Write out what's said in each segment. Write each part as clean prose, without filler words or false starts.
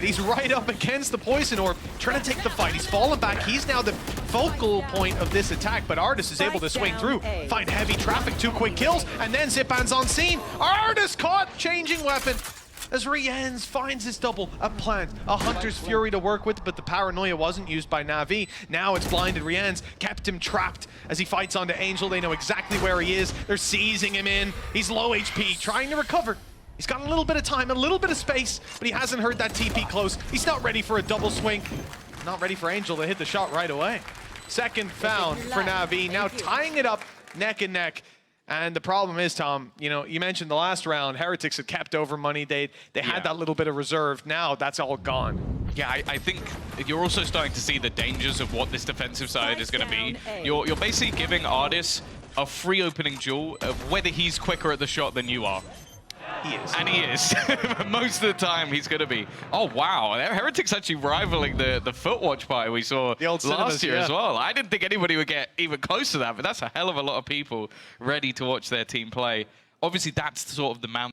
He's right up against the Poison Orb, trying to take the fight. He's fallen back. He's now the focal point of this attack, but Artis is able to swing through, find heavy traffic, 2 quick kills, and then Zipan's on scene. Artis caught, changing weapon. As Rienz finds his double, a plant, a Hunter's Fury to work with, but the paranoia wasn't used by NAVI. Now it's blinded Rienz, kept him trapped as he fights onto Angel. They know exactly where he is. They're seizing him in. He's low HP, trying to recover. He's got a little bit of time, a little bit of space, but he hasn't heard that TP close. He's not ready for a double swing. Not ready for Angel to hit the shot right away. Second found for NAVI, now tying it up neck and neck. And the problem is, Tom, you know, you mentioned the last round, Heretics had kept over money. They had that little bit of reserve. Now that's all gone. Yeah, I think you're also starting to see the dangers of what this defensive side is going to be. You're basically giving Artis a free opening duel of whether he's quicker at the shot than you are. He is. And he is. Most of the time, he's going to be. Oh, wow. Heretics actually rivaling the Footwatch party we saw last year as well. I didn't think anybody would get even close to that, but that's a hell of a lot of people ready to watch their team play. Obviously, that's sort of the mountain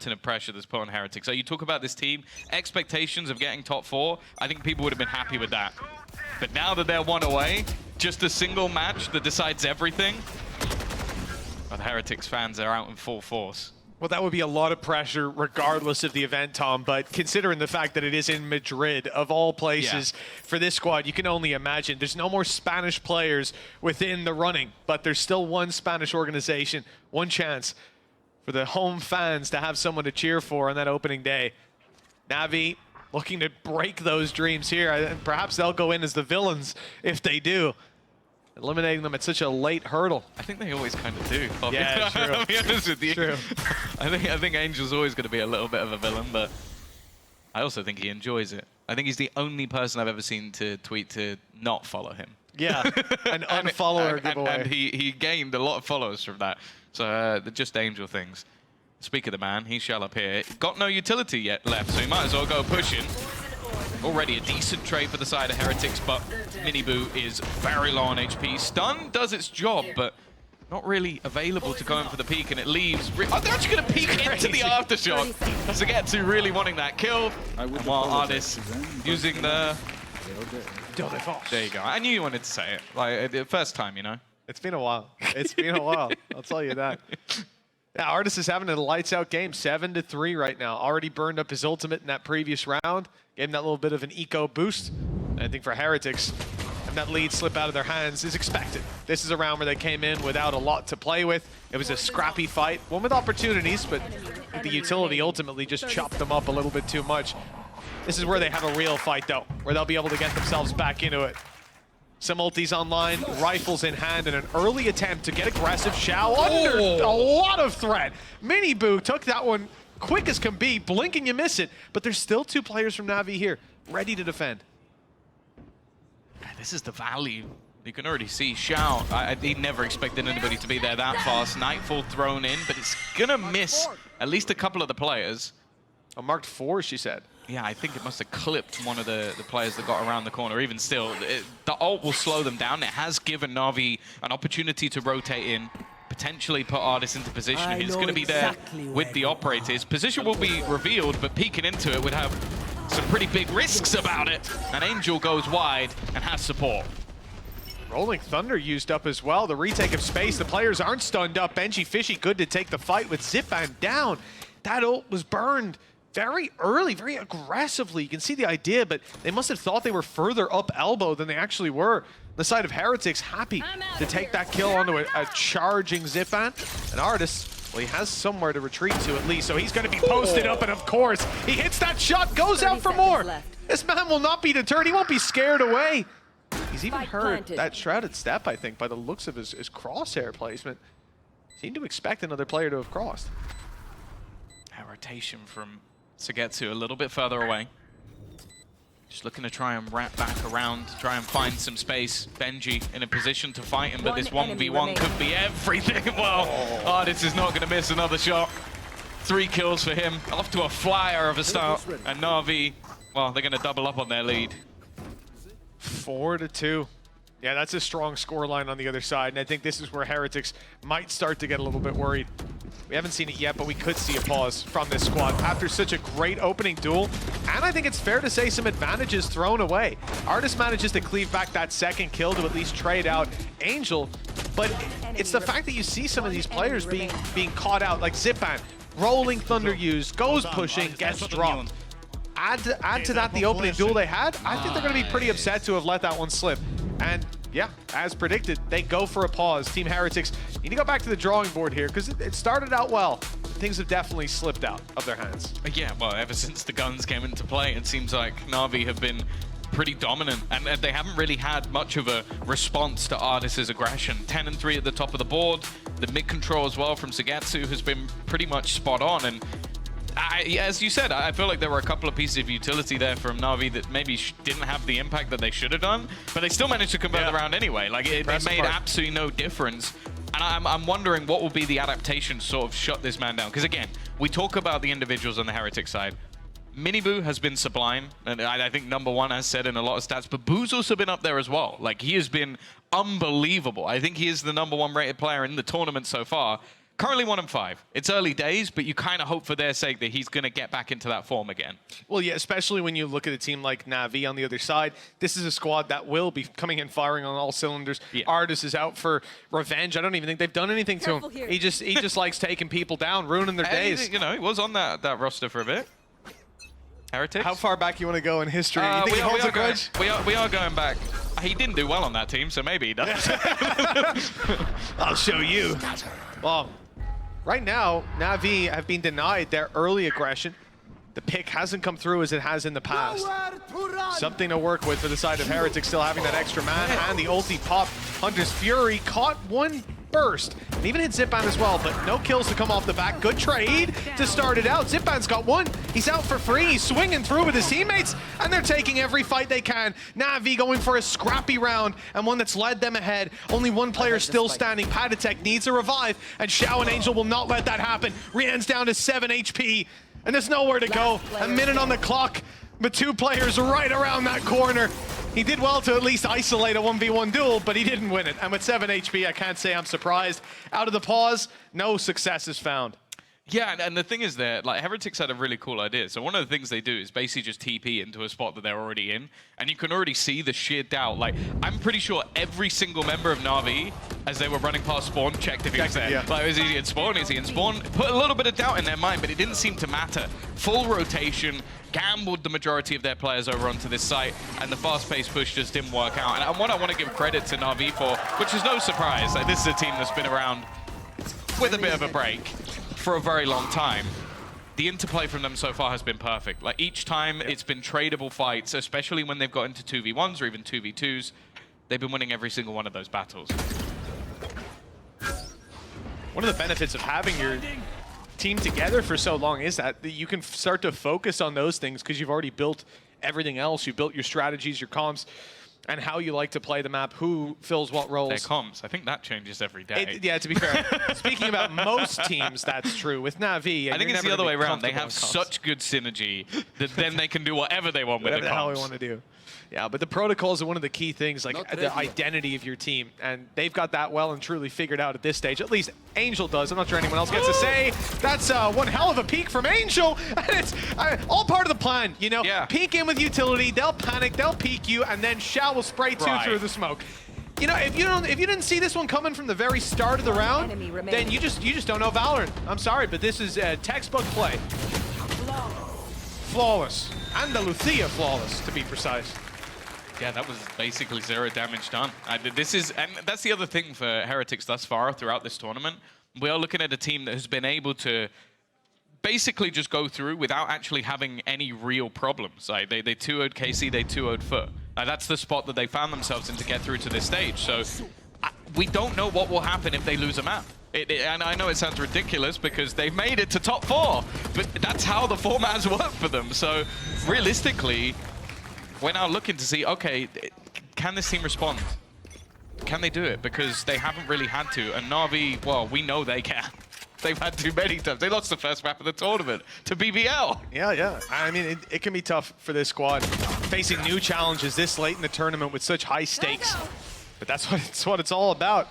of pressure that's put on Heretics. So you talk about this team, expectations of getting top 4, I think people would have been happy with that. But now that they're 1 away, just a single match that decides everything, the Heretics fans are out in full force. Well, that would be a lot of pressure regardless of the event, Tom, but considering the fact that it is in Madrid, of all places, for this squad, you can only imagine. There's no more Spanish players within the running, but there's still one Spanish organization, one chance for the home fans to have someone to cheer for on that opening day. NAVI looking to break those dreams here, and perhaps they'll go in as the villains if they do. Eliminating them at such a late hurdle. I think they always kind of do. Yeah, true. I'll be honest with you. True. I think Angel's always going to be a little bit of a villain, but I also think he enjoys it. I think he's the only person I've ever seen to tweet to not follow him. Yeah, an unfollower giveaway. And he gained a lot of followers from that. So they're just Angel things. Speak of the man, he shall appear. Got no utility yet left, so he might as well go pushing. Already a decent trade for the side of Heretics, but Miniboo is very low on HP. Stun does its job, but not really available to go in for the peek, and it leaves. Oh, they're actually going to peek into the aftershock. Sugetsu really wanting that kill. And while Artis using the... There you go. I knew you wanted to say it. Like, the first time, you know. It's been a while. It's been a while. I'll tell you that. Yeah, Artis is having a lights-out game, 7-3 right now. Already burned up his ultimate in that previous round. Gave him that little bit of an eco boost. And I think for Heretics, and that lead slip out of their hands is expected. This is a round where they came in without a lot to play with. It was a scrappy fight, one with opportunities, but the utility ultimately just chopped them up a little bit too much. This is where they have a real fight, though, where they'll be able to get themselves back into it. Some ultis online, rifles in hand, and an early attempt to get aggressive. Shao under a lot of threat. Miniboo took that one quick as can be. Blink and you miss it. But there's still 2 players from NAVI here, ready to defend. This is the value. You can already see Shao. He never expected anybody to be there that fast. Nightfall thrown in, but it's going to miss at least a couple of the players. Oh, marked 4, she said. Yeah, I think it must have clipped one of the players that got around the corner. Even still, the ult will slow them down. It has given NAVI an opportunity to rotate in, potentially put Artis into position. He's going to be there with the operator. His position will be revealed, but peeking into it would have some pretty big risks about it. And Angel goes wide and has support. Rolling Thunder used up as well. The retake of space. The players aren't stunned up. Benji Fishy good to take the fight with Zipan down. That ult was burned very early, very aggressively. You can see the idea, but they must have thought they were further up elbow than they actually were. The side of Heretics happy to take that kill onto a charging Zipan. And Artis, well, he has somewhere to retreat to at least, so he's going to be posted up, and of course, he hits that shot, goes out for more. This man will not be deterred. He won't be scared away. He's even heard that shrouded step, I think, by the looks of his crosshair placement. Seemed to expect another player to have crossed. A rotation from Sugetsu a little bit further away. Just looking to try and wrap back around, try and find some space. Benji in a position to fight him, but this 1v1 could be everything. Well, Artis is not going to miss another shot. 3 kills for him. Off to a flyer of a start. And NAVI, well, they're going to double up on their lead. 4-2. Yeah, that's a strong scoreline on the other side, and I think this is where Heretics might start to get a little bit worried. We haven't seen it yet, but we could see a pause from this squad after such a great opening duel. And I think it's fair to say some advantages thrown away. Artist manages to cleave back that second kill to at least trade out Angel. But it's the fact that you see some of these players being caught out, like Zipan, rolling Thunder use, goes pushing, gets dropped. Add to that the opening duel they had, I think they're going to be pretty upset to have let that one slip. And yeah, as predicted, they go for a pause. Team Heretics need to go back to the drawing board here because it started out well. Things have definitely slipped out of their hands. Yeah, well, ever since the guns came into play, it seems like NAVI have been pretty dominant, and they haven't really had much of a response to Artis's aggression. 10-3 at the top of the board. The mid control as well from Sagetsu has been pretty much spot on, and as you said, I feel like there were a couple of pieces of utility there from NAVI that maybe didn't have the impact that they should have done, but they still managed to convert the round anyway. Like, it made absolutely no difference. And I'm wondering what will be the adaptation to sort of shut this man down. Because again, we talk about the individuals on the Heretic side. Miniboo has been sublime, and I think #1 as said in a lot of stats, but Boo's also been up there as well. Like, he has been unbelievable. I think he is the #1 rated player in the tournament so far. Currently 1-5. It's early days, but you kind of hope for their sake that he's going to get back into that form again. Well, yeah, especially when you look at a team like NAVI on the other side. This is a squad that will be coming in firing on all cylinders. Yeah. Artis is out for revenge. I don't even think they've done anything to him. He just likes taking people down, ruining their days. You know, he was on that roster for a bit. Heretics? How far back you want to go in history? You think he holds a grudge? We are going back. He didn't do well on that team, so maybe he does. I'll show you. Well, right now, NAVI have been denied their early aggression. The pick hasn't come through as it has in the past. Something to work with for the side of Heretics, still having that extra man and the ulti pop. Hunter's Fury caught one burst and even hit Zipan as well, but no kills to come off the back. Good trade to start it out. Zipan's got one. He's out for free. He's swinging through with his teammates, and they're taking every fight they can. NAVI going for a scrappy round and one that's led them ahead. Only one player still standing. Patatek needs a revive, and Xiao and Angel will not let that happen. Rian's down to 7 HP, and there's nowhere to go. A minute on the clock, but two players right around that corner. He did well to at least isolate a 1v1 duel, but he didn't win it. And with 7 HP, I can't say I'm surprised. Out of the pause, no success is found. Yeah, and the thing is that, like, Heretics had a really cool idea. So one of the things they do is basically just TP into a spot that they're already in, and you can already see the sheer doubt. Like, I'm pretty sure every single member of NAVI, as they were running past spawn, checked if he was there. Yeah. Like, is he in spawn? Is he in spawn? Put a little bit of doubt in their mind, but it didn't seem to matter. Full rotation, gambled the majority of their players over onto this site, and the fast-paced push just didn't work out. And what I want to give credit to NAVI for, which is no surprise, like, this is a team that's been around with a bit of a break for a very long time. The interplay from them so far has been perfect. Like, each time it's been tradable fights, especially when they've got into 2v1s or even 2v2s. They've been winning every single one of those battles. One of the benefits of having your team together for so long is that you can start to focus on those things because you've already built everything else. You've built your strategies, your comms, and how you like to play the map, who fills what roles. Their comms. I think that changes every day. Yeah, to be fair. Speaking about most teams, that's true. With NAVI, I think it's the other way around. They have such good synergy that then they can do whatever they want with the comms. Whatever the hell we want to do. Yeah, but the protocols are one of the key things, like the identity of your team, and they've got that well and truly figured out at this stage. At least Angel does. I'm not sure anyone else gets to say. That's one hell of a peek from Angel, and it's all part of the plan, you know? Yeah. Peek in with utility, they'll panic, they'll peek you, and then Xiao will spray two through the smoke. You know, if you didn't see this one coming from the very start of the round, then you just don't know Valorant. I'm sorry, but this is textbook play. Flawless. Andalusia flawless, to be precise. Yeah, that was basically 0 damage done. And that's the other thing for Heretics thus far throughout this tournament. We are looking at a team that has been able to basically just go through without actually having any real problems. Like, they 2-0'd KC, they 2-0'd Foot. That's the spot that they found themselves in to get through to this stage. So we don't know what will happen if they lose a map. And I know it sounds ridiculous because they've made it to top 4, but that's how the formats work for them. So realistically, we're now looking to see, okay, can this team respond? Can they do it? Because they haven't really had to. And NAVI, well, we know they can. They've had too many times. They lost the first map of the tournament to BBL. Yeah. I mean, it can be tough for this squad facing new challenges this late in the tournament with such high stakes. But that's what it's all about.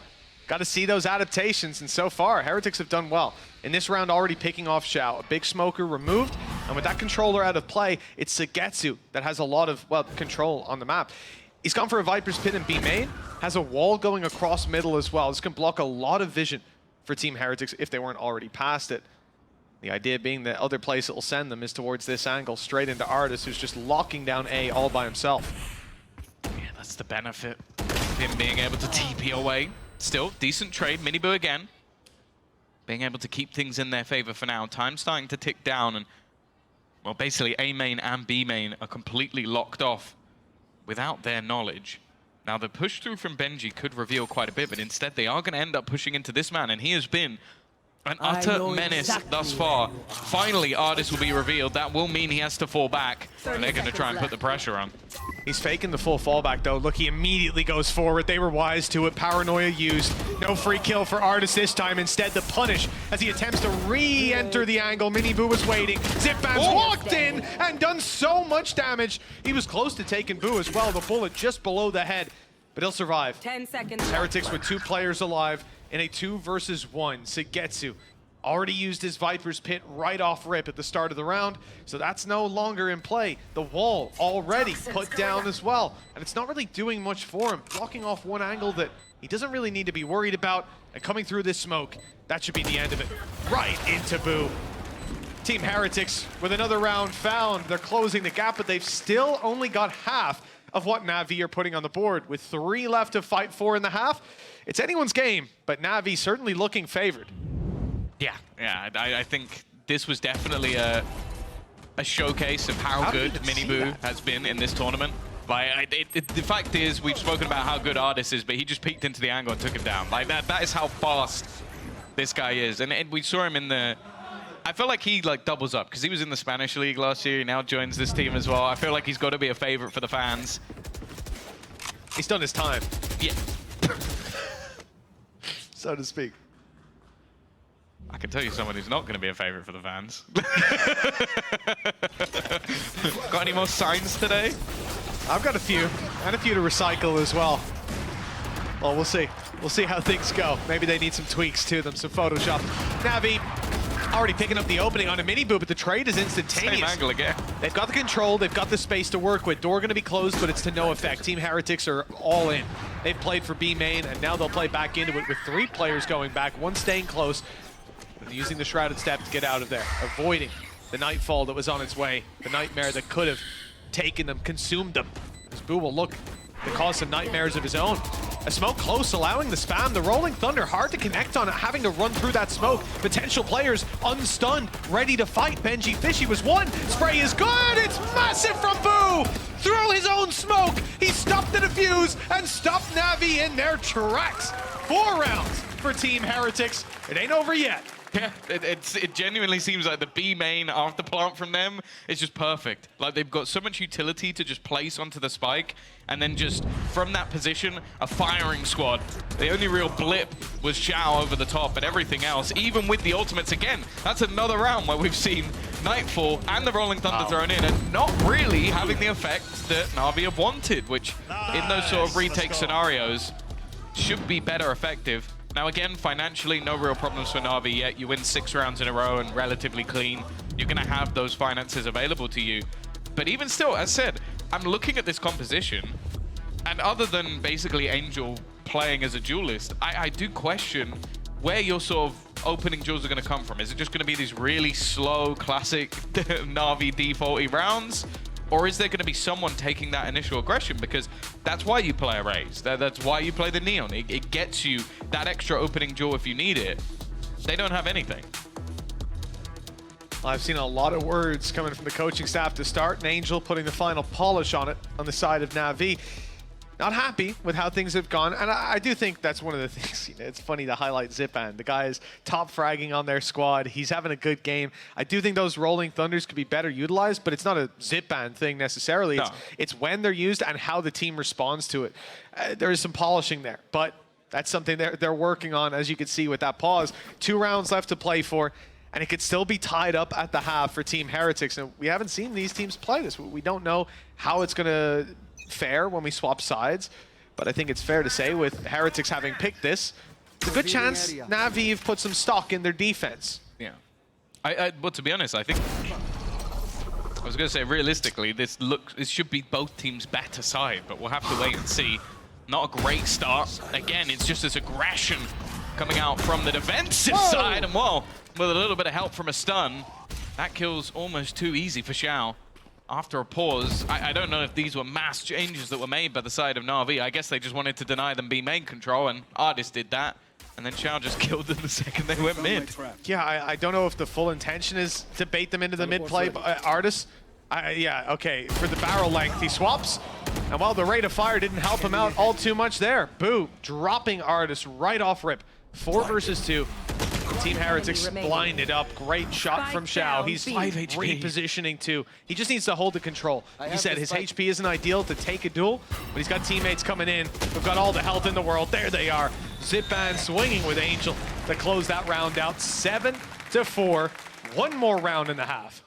Got to see those adaptations, and so far, Heretics have done well. in this round already picking off Xiao. A big smoker removed, and with that controller out of play, it's Sugetsu that has a lot of, well, control on the map. He's gone for a Viper's Pit in B main, has a wall going across middle as well. This can block a lot of vision for Team Heretics if they weren't already past it. The idea being the other place it will send them is towards this angle, straight into Artis, who's just locking down A all by himself. Yeah, that's the benefit of him being able to TP away. Still, decent trade, Miniboo again. Being able to keep things in their favor for now. Time starting to tick down, and, well, basically A main and B main are completely locked off without their knowledge. Now, the push through from Benji could reveal quite a bit, but instead they are going to end up pushing into this man, and he has been an utter menace thus far. Finally, Artis will be revealed. That will mean he has to fall back, and they're going to try and put the pressure on. He's faking the full fallback, though. Look, he immediately goes forward. They were wise to it. Paranoia used. No free kill for Artis this time. Instead, the punish as he attempts to re-enter the angle. Miniboo was waiting. Zipban's walked in and done so much damage. He was close to taking Boo as well. The bullet just below the head, but he'll survive. 10 seconds. Heretics with 2 players alive in a 2 versus 1. Sugetsu already used his Viper's Pit right off rip at the start of the round, so that's no longer in play. The wall already put down as well, and it's not really doing much for him. Blocking off one angle that he doesn't really need to be worried about, and coming through this smoke, that should be the end of it. Right into Boo. Team Heretics with another round found. They're closing the gap, but they've still only got half of what NAVI are putting on the board. With 3 left to fight for in the half, it's anyone's game, but NAVI certainly looking favored. Yeah, I think this was definitely a showcase of how good Miniboo has been in this tournament. Like, the fact is, we've spoken about how good Artis is, but he just peeked into the angle and took him down. Like, that is how fast this guy is. And we saw him in the... I feel like he doubles up, because he was in the Spanish League last year. He now joins this team as well. I feel like he's got to be a favorite for the fans. He's done his time. Yeah. So to speak. I can tell you someone who's not going to be a favorite for the fans. Got any more signs today? I've got a few, and a few to recycle as well. Well, we'll see. We'll see how things go. Maybe they need some tweaks to them, some Photoshop. NAVI already picking up the opening on a Miniboo, but the trade is instantaneous. Same angle again. They've got the control, they've got the space to work with. Door going to be closed, but it's to no effect. Team Heretics are all in. They've played for B main, and now they'll play back into it with 3 players going back, 1 staying close, and using the Shrouded Step to get out of there, avoiding the Nightfall that was on its way, the nightmare that could have taken them, consumed them. As Boo will look to cause some nightmares of his own. A smoke close, allowing the spam. The Rolling Thunder hard to connect on it, having to run through that smoke. Potential players unstunned, ready to fight. Benji Fishy was one. Spray is good. It's massive from Boo. Through his own smoke, he stopped the defuse and stopped NAVI in their tracks. 4 rounds for Team Heretics. It ain't over yet. Yeah, it genuinely seems like the B main after plant from them is just perfect. Like, they've got so much utility to just place onto the spike, and then just from that position, a firing squad. The only real blip was Xiao over the top, but everything else, even with the ultimates again, that's another round where we've seen Nightfall and the Rolling Thunder thrown in, and not really having the effect that NAVI have wanted, which in those sort of retake scenarios should be better effective. Now again, financially, no real problems for NAVI yet. You win 6 rounds in a row and relatively clean. You're going to have those finances available to you. But even still, as said, I'm looking at this composition, and other than basically Angel playing as a duelist, I do question where your sort of opening duels are going to come from. Is it just going to be these really slow, classic NAVI defaulty rounds? Or is there going to be someone taking that initial aggression? Because that's why you play a Raze. That's why you play the Neon. It gets you that extra opening duel if you need it. They don't have anything. I've seen a lot of words coming from the coaching staff to start, and Angel putting the final polish on it on the side of NAVI. Not happy with how things have gone, and I do think that's one of the things, you know, it's funny to highlight Zipan. The guy is top fragging on their squad. He's having a good game. I do think those Rolling Thunders could be better utilized, but it's not a Zipan thing necessarily. No. It's when they're used and how the team responds to it. There is some polishing there, but that's something they're working on, as you can see with that pause. 2 rounds left to play for, and it could still be tied up at the half for Team Heretics, and we haven't seen these teams play this. We don't know how it's going to fare when we swap sides, but I think it's fair to say with Heretics having picked this, it's a good chance NAVI have put some stock in their defense. Well, to be honest, I think I was going to say realistically, this should be both teams' better side, but we'll have to wait and see. Not a great start. Again, it's just this aggression coming out from the defensive side, and well, with a little bit of help from a stun, that kill's almost too easy for Xiao. After a pause, I don't know if these were mass changes that were made by the side of NAVI. I guess they just wanted to deny them B main control, and Artis did that. And then Xiao just killed them the second they went mid. Yeah, I don't know if the full intention is to bait them into the mid play, but Artis, yeah, okay, for the barrel length, he swaps. And while the rate of fire didn't help him out all too much there, Boo dropping Artis right off rip. 4 versus 2. Team Heretics blinded up. Great shot from Xiao. He's 5 HP. Repositioning too. He just needs to hold the control. He said his HP isn't ideal to take a duel, but he's got teammates coming in who've got all the health in the world. There they are. Zipan swinging with Angel to close that round out. 7-4. One more round and a half.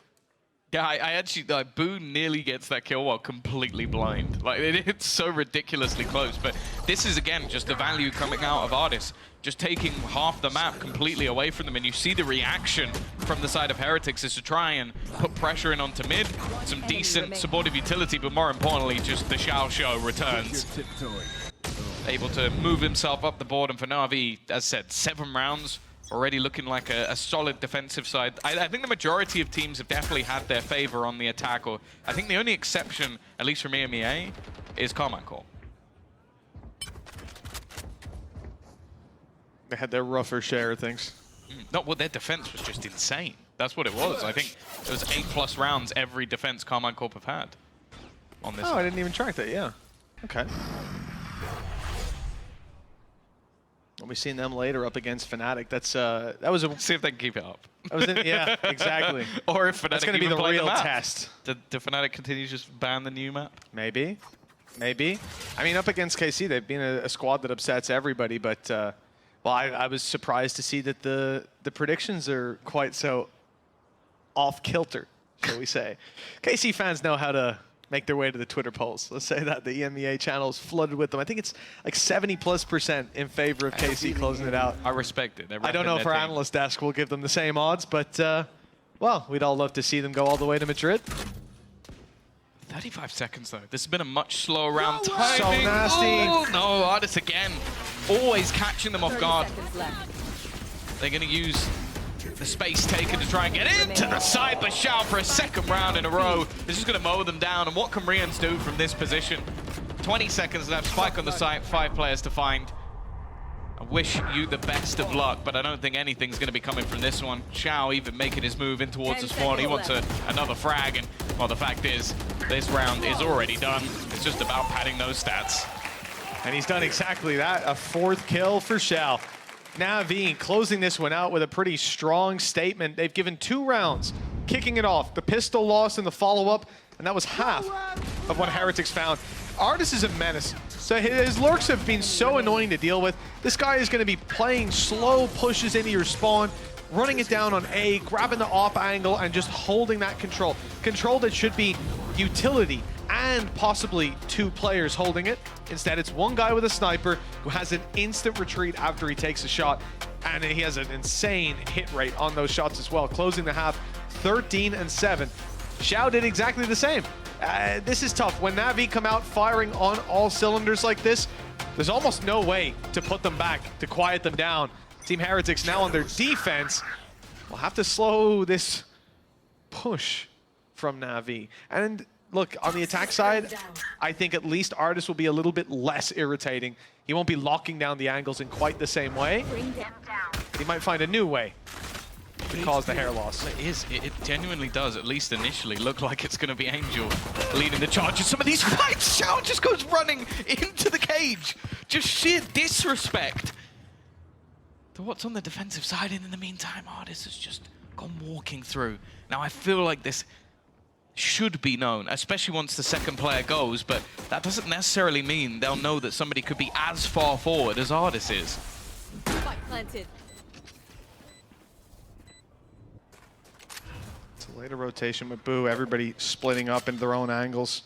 Yeah, I actually, Boo nearly gets that kill while completely blind. Like, it's so ridiculously close, but this is, again, just the value coming out of Artis. Just taking half the map completely away from them, and you see the reaction from the side of Heretics is to try and put pressure in onto mid, some decent supportive utility, but more importantly, just the Xiao Show returns. Able to move himself up the board, and for NAVI, as said, 7 rounds, already looking like a solid defensive side. I think the majority of teams have definitely had their favor on the attack, or I think the only exception, at least from EMEA, is Carmichael. They had their rougher share of things. No, well, their defense was just insane. That's what it was. I think it was 8+ rounds every defense Carmine Corp have had on this. Oh, I didn't even track that, yeah. Okay. We'll be seeing them later up against Fnatic. That's that was a... See if they can keep it up. That was yeah, exactly. Or if Fnatic that's going to be the real test. Do Fnatic continue to just ban the new map? Maybe. Maybe. I mean, up against KC, they've been a squad that upsets everybody, but... well, I was surprised to see that the predictions are quite so off-kilter, shall we say. KC fans know how to make their way to the Twitter polls. Let's say that. The EMEA channel is flooded with them. I think it's like 70+% in favor of KC closing it out. I respect it. I don't know if our analyst desk will give them the same odds, but, well, we'd all love to see them go all the way to Madrid. 35 seconds, though. This has been a much slower round. Timing. So nasty. Oh, no, Artis again. Always catching them off guard. They're going to use the space taker to try and get into the side by Xiao for a second round in a row. This is going to mow them down. And what can Rians do from this position? 20 seconds left. Spike on the site. 5 players to find. I wish you the best of luck, but I don't think anything's going to be coming from this one. Xiao even making his move in towards the spawn. He wants another frag, and well, the fact is, this round is already done. It's just about padding those stats. And he's done exactly that. A 4th kill for Xiao. NAVI closing this one out with a pretty strong statement. They've given 2 rounds, kicking it off. The pistol loss and the follow-up, and that was half of what Heretics found. Artis is a menace. So his lurks have been so annoying to deal with. This guy is going to be playing slow pushes into your spawn, running it down on A, grabbing the op angle, and just holding that control. Control that should be utility and possibly 2 players holding it. Instead, it's 1 guy with a sniper who has an instant retreat after he takes a shot, and he has an insane hit rate on those shots as well, closing the half 13-7. Xiao did exactly the same. This is tough. When NAVI come out firing on all cylinders like this, there's almost no way to put them back, to quiet them down. Team Heretics now on their defense will have to slow this push from NAVI. And look, on the attack side, I think at least Artis will be a little bit less irritating. He won't be locking down the angles in quite the same way. He might find a new way to cause the hair loss. It genuinely does, at least initially, look like it's going to be Angel leading the charge. And some of these fights, Xiao just goes running into the cage. Just sheer disrespect to what's on the defensive side. And in the meantime, Artis has just gone walking through. Now, I feel like this should be known, especially once the second player goes, but that doesn't necessarily mean they'll know that somebody could be as far forward as Artis is. Planted. It's a later rotation with Boo, everybody splitting up into their own angles.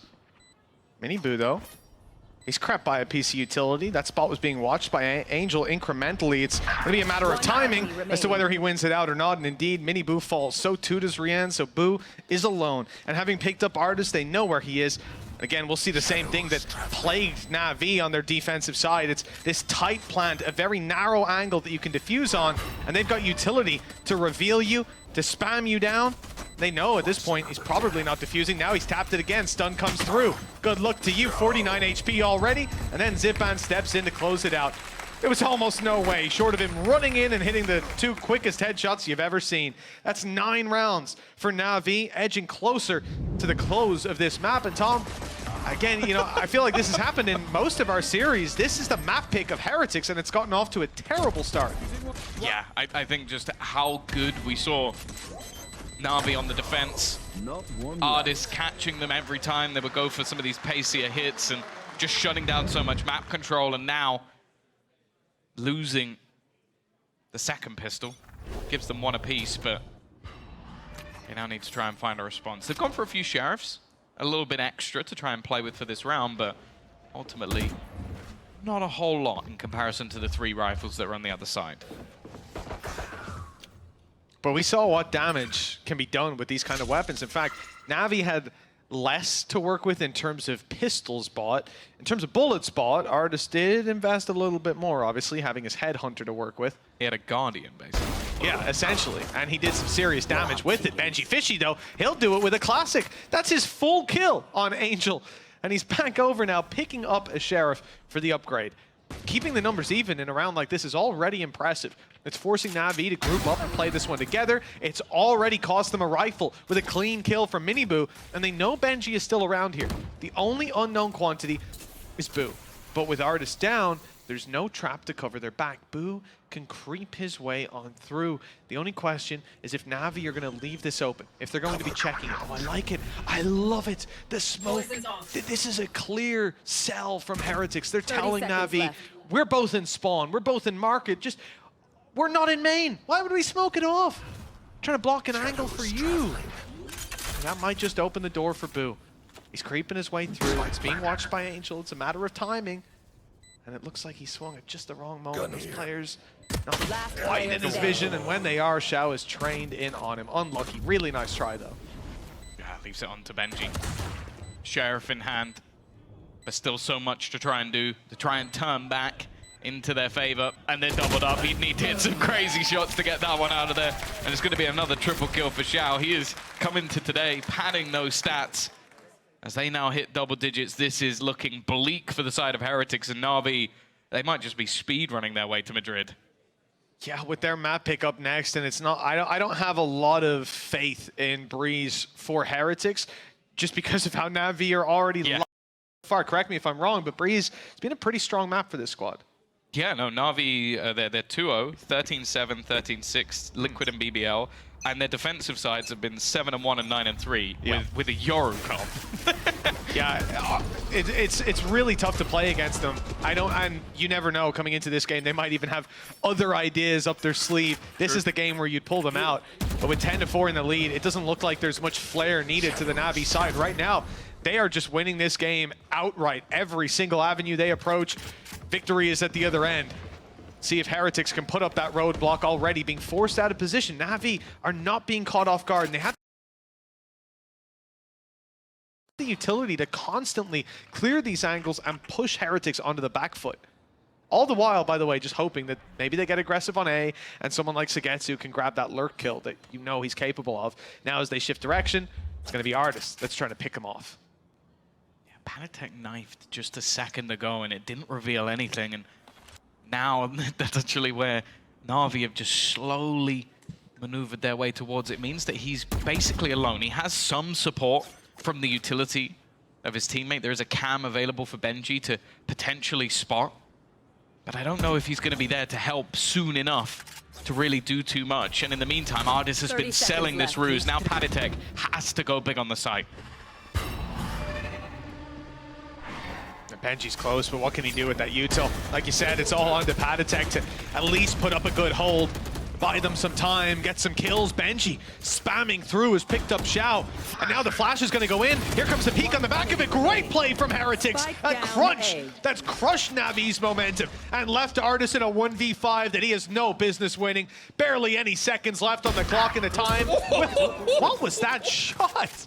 Mini Boo, though. He's crept by a PC utility. That spot was being watched by Angel incrementally. It's going to be a matter of timing as to whether he wins it out or not. And indeed, Mini Boo falls. So too does Rian. So Boo is alone. And having picked up Artist, they know where he is. Again, we'll see the same thing that plagued NAVI on their defensive side. It's this tight plant, a very narrow angle that you can defuse on. And they've got utility to reveal you, to spam you down. They know at this point he's probably not defusing. Now he's tapped it again. Stun comes through. Good luck to you. 49 HP already. And then Zipan steps in to close it out. There was almost no way, short of him running in and hitting the 2 quickest headshots you've ever seen. That's 9 rounds for NAVI, edging closer to the close of this map. And Tom, again, you know, I feel like this has happened in most of our series. This is the map pick of Heretics, and it's gotten off to a terrible start. Yeah, I think just how good we saw NAVI on the defense. Artist catching them every time they would go for some of these pacier hits and just shutting down so much map control, and now losing the second pistol. Gives them 1 apiece, but they now need to try and find a response. They've gone for a few sheriffs, a little bit extra to try and play with for this round, but ultimately not a whole lot in comparison to the 3 rifles that are on the other side. But we saw what damage can be done with these kind of weapons. In fact, NAVI had less to work with in terms of pistols bought. In terms of bullets bought, Artist did invest a little bit more, obviously, having his headhunter to work with. He had a Guardian, basically. Yeah, essentially. And he did some serious damage with it. Benji Fishy, though, he'll do it with a classic. That's his full kill on Angel. And he's back over now, picking up a Sheriff for the upgrade. Keeping the numbers even in a round like this is already impressive. It's forcing NAVI to group up and play this one together. It's already cost them a rifle with a clean kill from Mini Boo, and they know Benji is still around here. The only unknown quantity is Boo. But with Artist down, there's no trap to cover their back. Boo can creep his way on through. The only question is if NAVI are going to leave this open, if they're going to be checking it. Oh, I like it. I love it. The smoke. This is a clear sell from Heretics. They're telling NAVI, we're both in spawn. We're both in market. Just, we're not in main. Why would we smoke it off? Trying to block an angle for you. And that might just open the door for Boo. He's creeping his way through. It's being watched by Angel. It's a matter of timing. And it looks like he swung at just the wrong moment. Those players not quite in his vision, and when they are, Xiao is trained in on him. Unlucky. Really nice try, though. Yeah, leaves it on to Benji. Sheriff in hand, but still so much to try and do, to try and turn back into their favor, and they're doubled up. He'd need to hit some crazy shots to get that one out of there, and it's going to be another triple kill for Xiao. He is coming to today, padding those stats. As they now hit double digits, this is looking bleak for the side of Heretics, and NAVI, they might just be speed running their way to Madrid. Yeah, with their map pick up next, and it's not. I don't have a lot of faith in Breeze for Heretics, just because of how NAVI are already far. Correct me if I'm wrong, but Breeze, it's been a pretty strong map for this squad. Yeah, no, NAVI, they're 2-0, 13-7, 13-6, Liquid and BBL. And their defensive sides have been 7-1 and 9-3 with a Yoru comp. Yeah, it's really tough to play against them. And you never know coming into this game. They might even have other ideas up their sleeve. This is the game where you'd pull them out. But with 10-4 in the lead, it doesn't look like there's much flair needed to the NAVI side right now. They are just winning this game outright. Every single avenue they approach, victory is at the other end. See if Heretics can put up that roadblock already, being forced out of position. NAVI are not being caught off guard, and they have the utility to constantly clear these angles and push Heretics onto the back foot. All the while, by the way, just hoping that maybe they get aggressive on A and someone like Sagetsu can grab that lurk kill that you know he's capable of. Now as they shift direction, it's going to be Artist that's trying to pick him off. Yeah, Panatek knifed just a second ago, and it didn't reveal anything. And now that's actually where NAVI have just slowly maneuvered their way towards. It means that he's basically alone. He has some support from the utility of his teammate. There is a cam available for Benji to potentially spot, but I don't know if he's going to be there to help soon enough to really do too much. And in the meantime, Artist has been selling this ruse. Now Panatek has to go big on the site. Benji's close, but what can he do with that util? Like you said, it's all on to Panatek to at least put up a good hold. buy them some time, get some kills. Benji spamming through, has picked up Xiao. And now the flash is going to go in. Here comes the peek on the back of it. Great play from Heretics. A crunch that's crushed Navi's momentum and left Artis in a 1v5 that he has no business winning. Barely any seconds left on the clock in the time. What was that shot?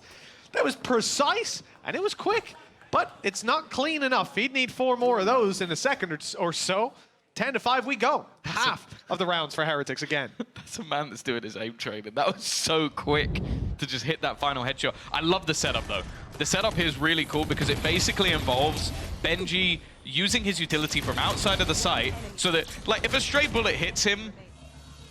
That was precise and it was quick, but it's not clean enough. He'd need 4 more of those in a second or so. 10-5 we go. Half of the rounds for Heretics again. That's a man that's doing his aim training. That was so quick to just hit that final headshot. I love the setup though. The setup here is really cool because it basically involves Benji using his utility from outside of the site so that, like, if a stray bullet hits him,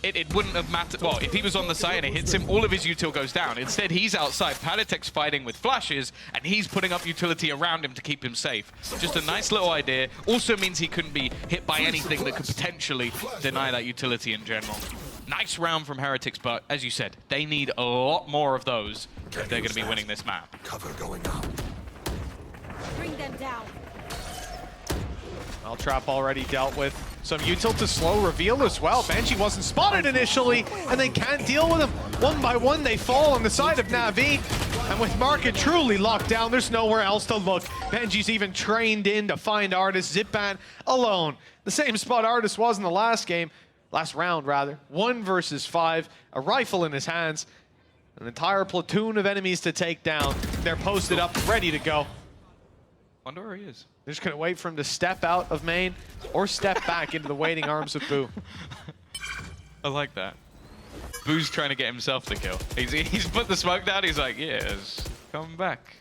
it wouldn't have mattered. Well, if he was on the site and it hits him, all of his util goes down. Instead, he's outside. Padatech's fighting with flashes, and he's putting up utility around him to keep him safe. Just a nice little idea. Also means he couldn't be hit by anything that could potentially deny that utility in general. Nice round from Heretics, but as you said, they need a lot more of those if they're going to be winning this map. Cover going up. Bring them down. Well, Trap already dealt with some util to slow reveal as well. Benji wasn't spotted initially, and they can't deal with him. One by one, they fall on the side of NAVI. And with market truly locked down, there's nowhere else to look. Benji's even trained in to find Artis. Zipan alone. The same spot Artis was in the last round rather. 1 versus 5, a rifle in his hands, an entire platoon of enemies to take down. They're posted up, ready to go. Wonder where he is. They're just going to wait for him to step out of main or step back into the waiting arms of Boo. I like that. Boo's trying to get himself the kill. He's put the smoke down. He's like, yes, come back.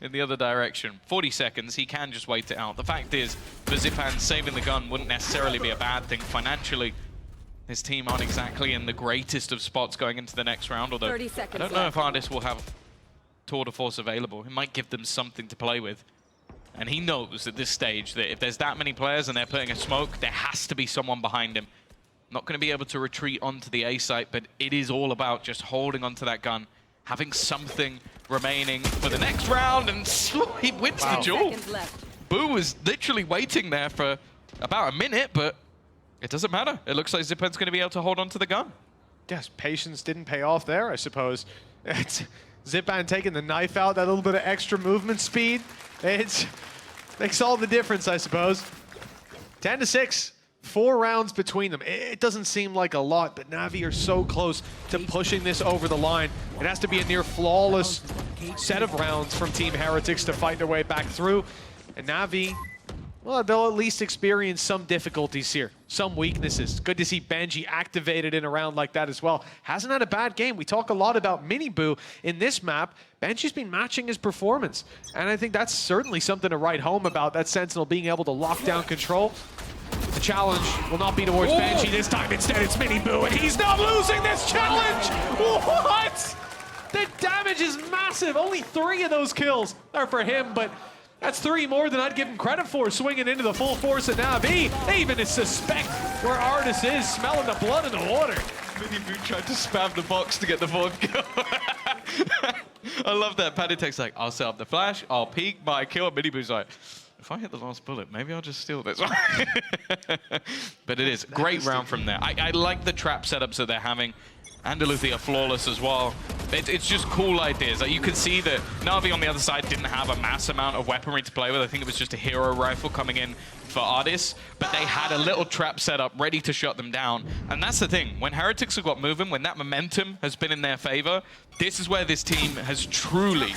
In the other direction. 40 seconds. He can just wait it out. The fact is, for Zipan, saving the gun wouldn't necessarily be a bad thing. Financially, his team aren't exactly in the greatest of spots going into the next round. Although 30 seconds I don't know if Artis will have tour de force available. It might give them something to play with. And he knows at this stage that if there's that many players and they're putting a smoke, there has to be someone behind him. Not going to be able to retreat onto the A site, but it is all about just holding onto that gun, having something remaining for the next round, and he wins the duel. Boo was literally waiting there for about a minute, but it doesn't matter. It looks like Zipan's going to be able to hold onto the gun. Yes, patience didn't pay off there, I suppose. It's Zipan taking the knife out, that little bit of extra movement speed. It makes all the difference, I suppose. 10-6, 4 rounds between them. It doesn't seem like a lot, but Navi are so close to pushing this over the line. It has to be a near flawless set of rounds from Team Heretics to fight their way back through. And Navi, well, they'll at least experience some difficulties here, some weaknesses. Good to see Benji activated in a round like that as well. Hasn't had a bad game. We talk a lot about Mini Boo in this map. Benji's been matching his performance, and I think that's certainly something to write home about, that Sentinel being able to lock down control. The challenge will not be towards Benji this time. Instead, it's Mini Boo, and he's not losing this challenge! What? The damage is massive. Only 3 of those kills are for him, but that's 3 more than I'd give him credit for, swinging into the full force of Navi. They even suspect where Artis is, smelling the blood in the water. Mini Boo tried to spam the box to get the 4th kill. I love that. Padatech's like, I'll set up the flash, I'll peek, my kill. Mini Boo's like, if I hit the last bullet, maybe I'll just steal this one. But it is. Great round from there. I like the trap setups that they're having. Andaluthia flawless as well. It's just cool ideas. Like, you can see that Navi on the other side didn't have a mass amount of weaponry to play with. I think it was just a hero rifle coming in for Artis, but they had a little trap set up ready to shut them down. And that's the thing. When Heretics have got moving, when that momentum has been in their favor, this is where this team has truly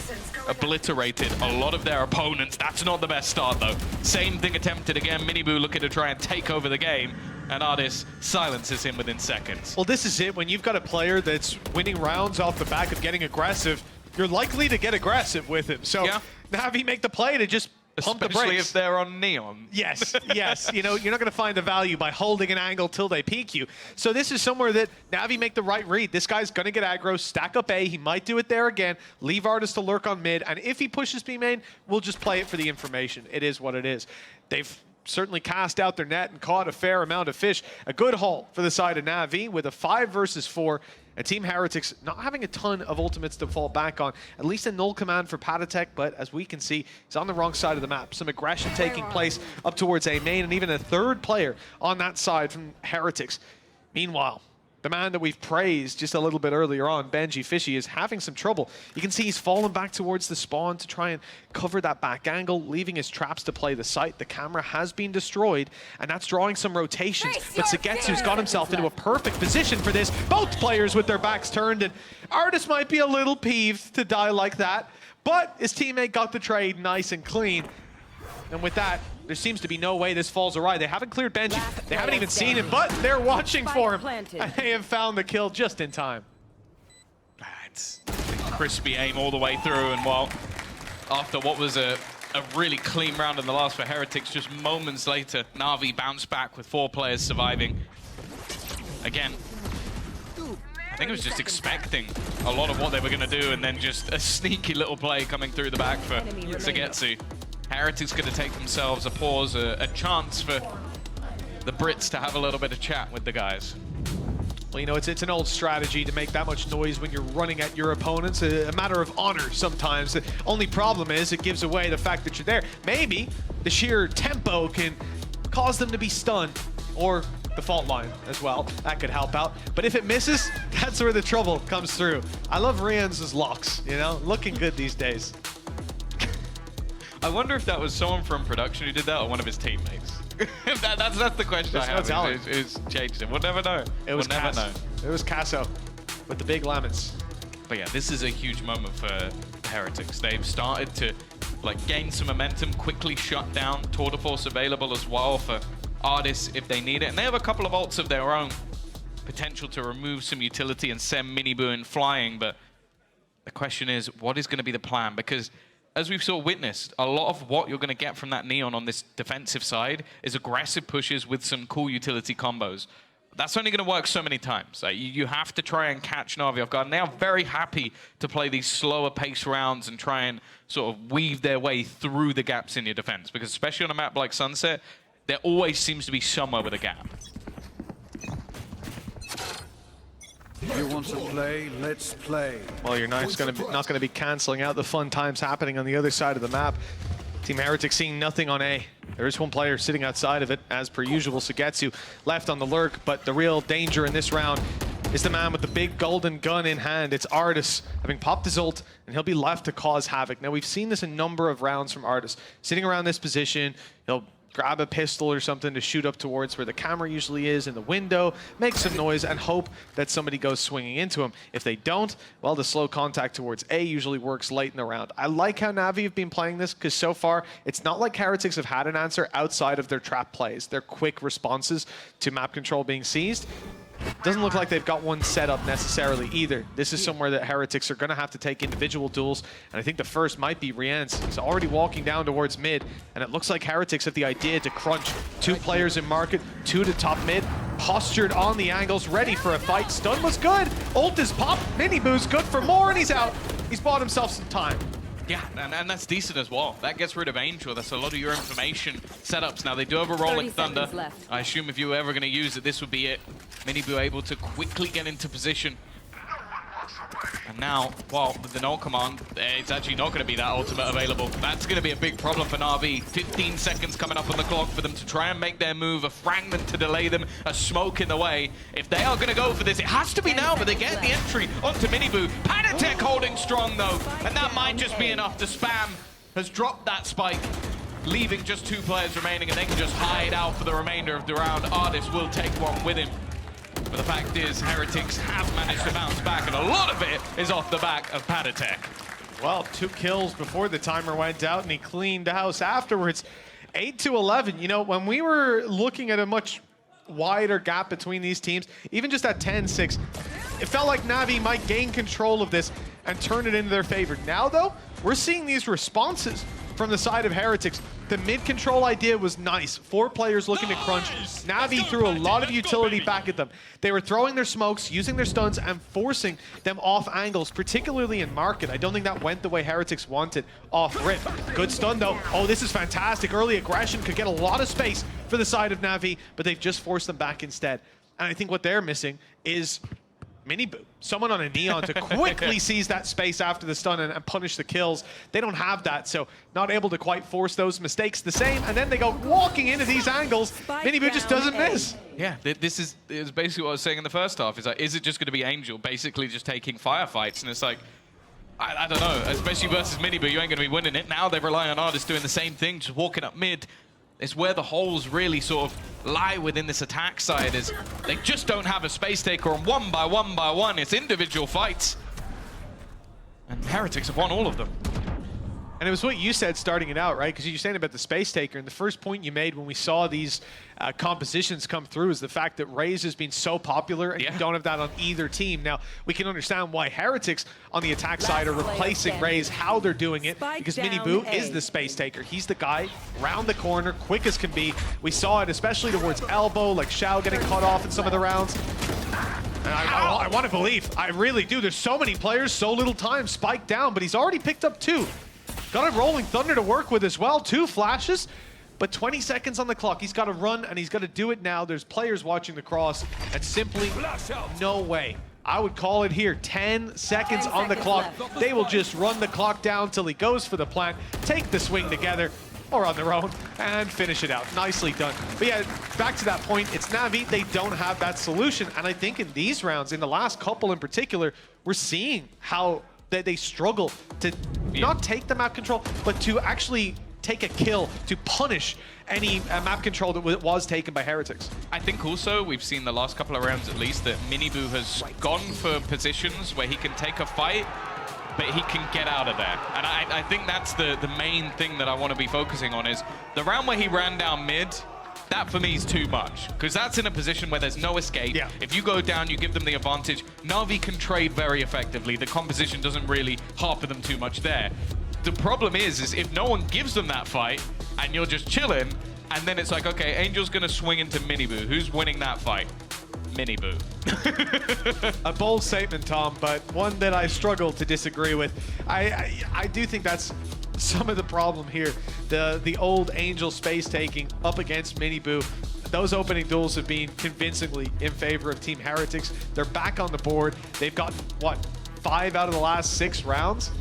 obliterated a lot of their opponents. That's not the best start, though. Same thing attempted again. Mini Boo looking to try and take over the game, and Artis silences him within seconds. Well, this is it. When you've got a player that's winning rounds off the back of getting aggressive, you're likely to get aggressive with him. So yeah. Navi make the play to just pump the brakes. Especially if they're on Neon. Yes, yes. You know, you're not going to find the value by holding an angle till they peek you. So this is somewhere that Navi make the right read. This guy's going to get aggro, stack up A. He might do it there again, leave Artis to lurk on mid. And if he pushes B main, we'll just play it for the information. It is what it is. They've certainly cast out their net and caught a fair amount of fish. A good haul for the side of Navi with a 5 versus 4. And Team Heretics not having a ton of ultimates to fall back on. At least a null command for Padatech, but as we can see, he's on the wrong side of the map. Some aggression taking place up towards A main, and even a 3rd player on that side from Heretics. Meanwhile, the man that we've praised just a little bit earlier on, Benji Fishy, is having some trouble. You can see he's fallen back towards the spawn to try and cover that back angle, leaving his traps to play the site. The camera has been destroyed, and that's drawing some rotations. But Zagetsu's got himself into a perfect position for this. Both players with their backs turned, and Artis might be a little peeved to die like that, but his teammate got the trade nice and clean. And with that, there seems to be no way this falls awry. They haven't cleared Benji. They haven't even seen him, but they're watching for him. And they have found the kill just in time. It's crispy aim all the way through, and well, after what was a really clean round in the last for Heretics, just moments later, NAVI bounced back with 4 players surviving. Again, I think it was just expecting a lot of what they were going to do, and then just a sneaky little play coming through the back for Zagetsu. Heretics going to take themselves a pause, a chance for the Brits to have a little bit of chat with the guys. Well, you know, it's an old strategy to make that much noise when you're running at your opponents. A matter of honor sometimes. The only problem is it gives away the fact that you're there. Maybe the sheer tempo can cause them to be stunned, or the fault line as well. That could help out. But if it misses, that's where the trouble comes through. I love Rian's locks, you know, looking good these days. I wonder if that was someone from production who did that, or one of his teammates. that's the question. There's I have. Is changed it. We'll never know. It was we'll never know. It was Casso with the big lemons. But yeah, this is a huge moment for Heretics. They've started to gain some momentum, quickly shut down. Tour de Force available as well for Artis if they need it, and they have a couple of ults of their own. Potential to remove some utility and send Minibu in flying, but the question is, what is going to be the plan? Because as we've sort of witnessed, a lot of what you're going to get from that Neon on this defensive side is aggressive pushes with some cool utility combos. That's only going to work so many times. You have to try and catch NAVI off guard. And they are very happy to play these slower pace rounds and try and sort of weave their way through the gaps in your defense. Because especially on a map like Sunset, there always seems to be somewhere with a gap. You want to play? Let's play. Well, you're not going to be canceling out the fun times happening on the other side of the map. Team Heretics seeing nothing on A. There is one player sitting outside of it, as per usual. Zagetsu left on the lurk, but the real danger in this round is the man with the big golden gun in hand. It's Artis, having popped his ult, and he'll be left to cause havoc. Now, we've seen this a number of rounds from Artis. Sitting around this position, he'll grab a pistol or something to shoot up towards where the camera usually is in the window, make some noise, and hope that somebody goes swinging into him. If they don't, well, the slow contact towards A usually works late in the round. I like how Navi have been playing this, because so far, it's not like Heretics have had an answer outside of their trap plays, their quick responses to map control being seized. Doesn't look like they've got one set up necessarily either. This is somewhere that Heretics are going to have to take individual duels, and I think the first might be Rien's. He's already walking down towards mid, and it looks like Heretics have the idea to crunch 2 players in market, 2 to top mid, postured on the angles, ready for a fight. Stun was good. Ult is popped. Minibu's good for more, and he's out. He's bought himself some time. Yeah, and that's decent as well. That gets rid of Angel. That's a lot of your information setups. Now, they do have a Rolling Thunder. I assume if you were ever going to use it, this would be it. Minibu able to quickly get into position. And now, well, with the null command, it's actually not going to be that ultimate available. That's going to be a big problem for NAVI. 15 seconds coming up on the clock for them to try and make their move, a fragment to delay them, a smoke in the way. If they are going to go for this, it has to be now, but they get the entry onto Minibu. Panatek holding strong, though, and that might just be enough to spam. Has dropped that spike, leaving just 2 players remaining, and they can just hide out for the remainder of the round. Artis will take one with him. But the fact is, Heretics have managed to bounce back, and a lot of it is off the back of Panatek. Well, 2 kills before the timer went out, and he cleaned house afterwards. 8-11. You know, when we were looking at a much wider gap between these teams, even just at 10-6, it felt like Navi might gain control of this and turn it into their favor. Now, though, we're seeing these responses from the side of Heretics. The mid-control idea was nice. 4 players looking to crunch. Navi threw a lot of utility back at them. They were throwing their smokes, using their stuns, and forcing them off angles, particularly in market. I don't think that went the way Heretics wanted off rip. Good stun, though. Oh, this is fantastic. Early aggression could get a lot of space for the side of Navi, but they've just forced them back instead. And I think what they're missing is Miniboo, someone on a Neon to quickly seize that space after the stun and punish the kills. They don't have that, so not able to quite force those mistakes the same. And then they go walking into these angles. Miniboo just doesn't miss. Yeah, this is basically what I was saying in the first half. Is like, is it just going to be Angel basically just taking firefights? And it's like, I don't know, especially versus Miniboo, you ain't going to be winning it. Now they rely on Artis doing the same thing, just walking up mid. It's where the holes really sort of lie within this attack side, is they just don't have a space taker, and one by one, it's individual fights. And Heretics have won all of them. And it was what you said starting it out, right? Because you're saying about the space taker, and the first point you made when we saw these compositions come through is the fact that Raze has been so popular, and you don't have that on either team. Now, we can understand why Heretics on the attack side are replacing Raze, how they're doing it, because Miniboo is the space taker. He's the guy round the corner, quick as can be. We saw it especially towards elbow, like Xiao getting cut off in some of the rounds. And I want to believe, I really do. There's so many players, so little time. Spike down, but he's already picked up 2. Got a Rolling Thunder to work with as well. 2 flashes, but 20 seconds on the clock. He's got to run, and he's got to do it now. There's players watching the cross, and simply no way. I would call it here. 10 seconds on the clock. They will just run the clock down till he goes for the plant, take the swing together, or on their own, and finish it out. Nicely done. But yeah, back to that point, it's Navi. They don't have that solution, and I think in these rounds, in the last couple in particular, we're seeing how they struggle to not take the map control, but to actually take a kill, to punish any map control that was taken by Heretics. I think also we've seen the last couple of rounds at least that Miniboo has gone for positions where he can take a fight, but he can get out of there. And I think that's the main thing that I want to be focusing on, is the round where he ran down mid, that for me is too much, because that's in a position where there's no escape. Yeah. If you go down, you give them the advantage. Navi can trade very effectively. The composition doesn't really harper them too much there. The problem is if no one gives them that fight and you're just chilling, and then it's like, okay, Angel's gonna swing into Miniboo. Who's winning that fight? Miniboo. A bold statement, Tom, but one that I struggle to disagree with. I do think that's some of the problem here. The old Angel space taking up against Miniboo. Those opening duels have been convincingly in favor of Team Heretics. They're back on the board. They've gotten, what, 5 out of the last 6 rounds?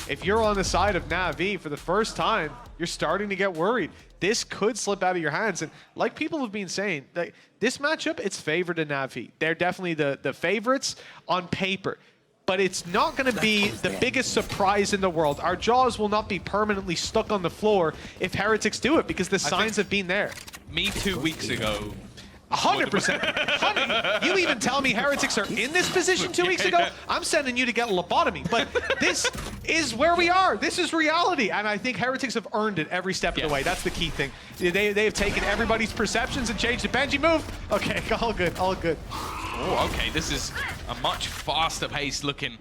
If you're on the side of NAVI for the first time, you're starting to get worried. This could slip out of your hands. And like people have been saying, this matchup, it's favored to NAVI. They're definitely the favorites on paper. But it's not going to be the biggest surprise in the world. Our jaws will not be permanently stuck on the floor if Heretics do it, because the signs have been there. Me 2 weeks ago. 100%. You even tell me Heretics are in this position 2 weeks ago, I'm sending you to get lobotomy. But this is where we are. This is reality. And I think Heretics have earned it every step of the way. That's the key thing. They have taken everybody's perceptions and changed it. Benji, move. Okay, all good, all good. Oh, okay, this is a much faster pace looking.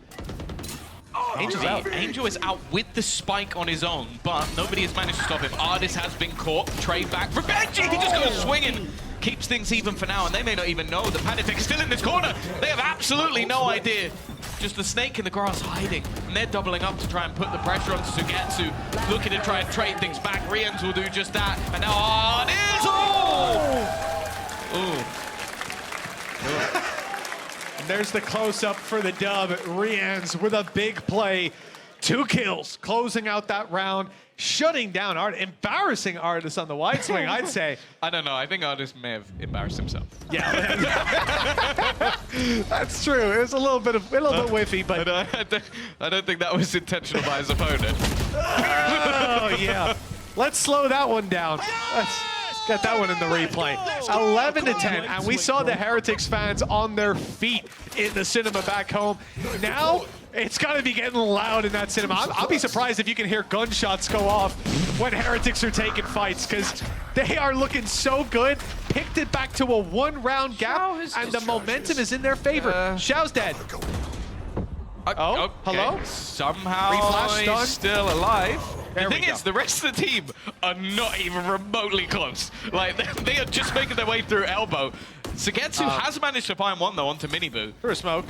Angel's out. Angel is out with the spike on his own, but nobody has managed to stop him. Artis has been caught. Trade back for Benji. He just goes swinging. Keeps things even for now, and they may not even know the Panic is still in this corner. They have absolutely no idea. Just the snake in the grass hiding, and they're doubling up to try and put the pressure on Sugetsu, looking to try and trade things back. Riens will do just that, and now Artis! Ooh. And there's the close-up for the dub. Riens with a big play. 2 kills, closing out that round, shutting down embarrassing Artis on the wide swing, I'd say. I don't know. I think Artis may have embarrassed himself. Yeah, that's true. It was a little bit whiffy, but I don't think that was intentional by his opponent. Oh yeah. Let's slow that one down. Let's get that one in the replay. 11-10, and we saw the Heretics fans on their feet in the cinema back home. Now it's got to be getting loud in that cinema. I'll be surprised if you can hear gunshots go off when Heretics are taking fights, because they are looking so good. Picked it back to a 1-round gap, and the momentum is in their favor. Xiao's dead. Oh, okay. Hello? Somehow he's still alive. The thing is, the rest of the team are not even remotely close. Like, they are just making their way through elbow. Sugetsu has managed to find one, though, onto Miniboo. For a smoke.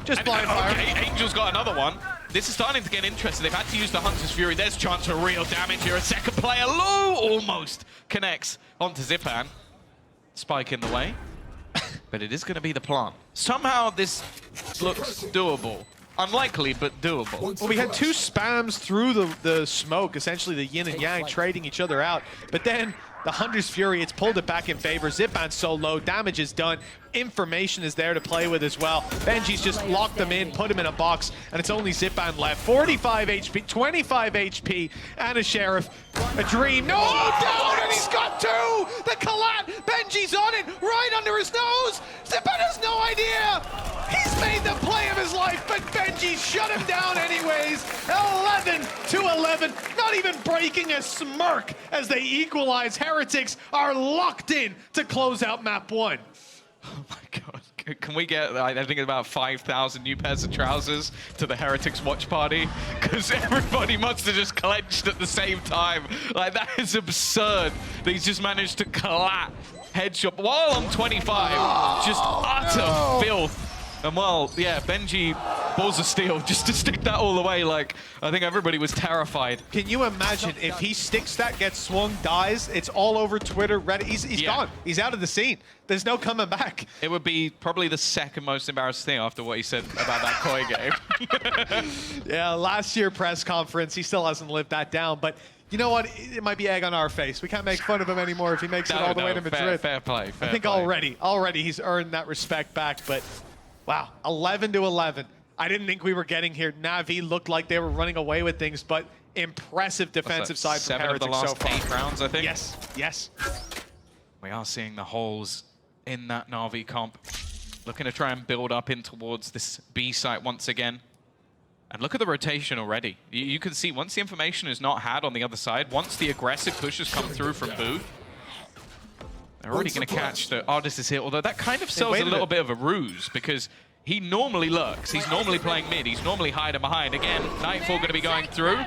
Just blind fire. Okay, Angel's got another one. This is starting to get interesting. They've had to use the Hunter's Fury. There's chance for real damage here. A second player, low, almost connects onto Zipan. Spike in the way. but it is going to be the plant. Somehow this looks doable. Unlikely, but doable. Well, we had two spams through the smoke, essentially the yin and yang trading each other out. But then the Hunter's Fury, it's pulled it back in favor. Zipan's so low, damage is done. Information is there to play with as well. Benji's just locked them in, put him in a box, and it's only Zipan left. 45 HP, 25 HP, and a Sheriff. A dream. No, down, and he's got two! The collat! Benji's on it, right under his nose! Zipan has no idea! He's made the play of his life, but Benji shut him down anyways. 11-11, not even breaking a smirk as they equalize. Heretics are locked in to close out map 1. Oh my god. Can we get, I think, about 5,000 new pairs of trousers to the Heretics watch party? Because everybody must have just clenched at the same time. Like, that is absurd. He's just managed to collat headshot while on 25. Just utter filth. And well, yeah, Benji, balls of steel, just to stick that all the way. Like, I think everybody was terrified. Can you imagine if he sticks that, gets swung, dies, it's all over Twitter, Reddit, he's gone. He's out of the scene. There's no coming back. It would be probably the second most embarrassing thing after what he said about that Koi game. Yeah, last year press conference, he still hasn't lived that down, but you know what? It might be egg on our face. We can't make fun of him anymore if he makes it all the way to Madrid. Fair play. I think already he's earned that respect back, but wow, 11-11. I didn't think we were getting here. NAVI looked like they were running away with things, but impressive defensive side from Heretics so far. 7 of the last 8 rounds, I think. Yes, yes. We are seeing the holes in that NAVI comp. Looking to try and build up in towards this B site once again. And look at the rotation already. You can see once the information is not had on the other side, once the aggressive pushes come through from Boo, they're already going to catch the Artist is here, although that kind of sells a little bit of a ruse because he normally lurks. He's normally playing mid. He's normally hiding behind. Again, Nightfall going to be going through.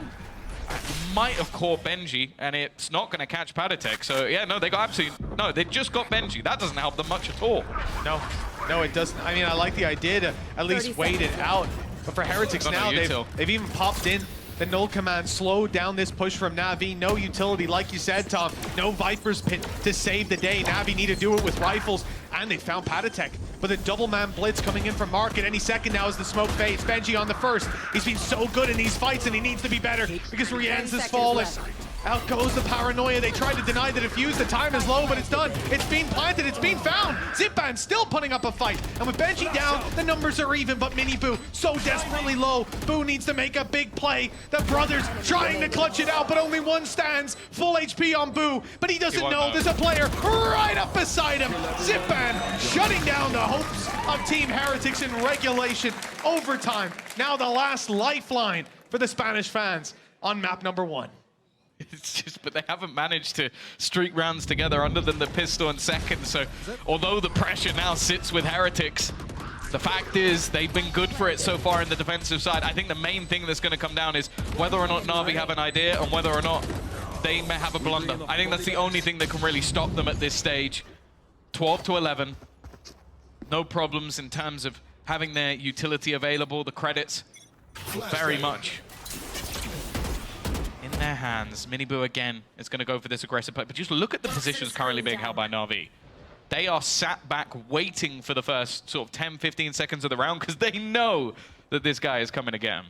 Might have caught Benji, and it's not going to catch Padatek. So, yeah, no, they got absolutely... No, they just got Benji. That doesn't help them much at all. No, it doesn't. I mean, I like the idea to at least wait it out. But for Heretics now, they've even popped in the null command, slowed down this push from NAVI. No utility, like you said, Tom. No Viper's Pit to save the day. NAVI need to do it with rifles, and they found Padatek. But a double man blitz coming in from Market any second now as the smoke fades. Benji on the first. He's been so good in these fights, and he needs to be better because Rienz is falling. Out goes the paranoia. They tried to deny the defuse. The time is low, but it's done. It's being planted. It's being found. Zipan still putting up a fight. And with Benji down, the numbers are even, but Mini Boo so desperately low. Boo needs to make a big play. The brothers trying to clutch it out, but only one stands. Full HP on Boo, but he doesn't know there's a player right up beside him. Zipan shutting down the hopes of Team Heretics in regulation. Overtime. Now the last lifeline for the Spanish fans on map number 1. It's just, but they haven't managed to streak rounds together other than the pistol in second. So, although the pressure now sits with Heretics, the fact is they've been good for it so far in the defensive side. I think the main thing that's going to come down is whether or not NAVI have an idea and whether or not they may have a blunder. I think that's the only thing that can really stop them at this stage. 12-11. No problems in terms of having their utility available. The credits, very much in their hands. Miniboo again is going to go for this aggressive play. But just look at the positions currently being held by NAVI. They are sat back waiting for the first sort of 10, 15 seconds of the round because they know that this guy is coming to get him.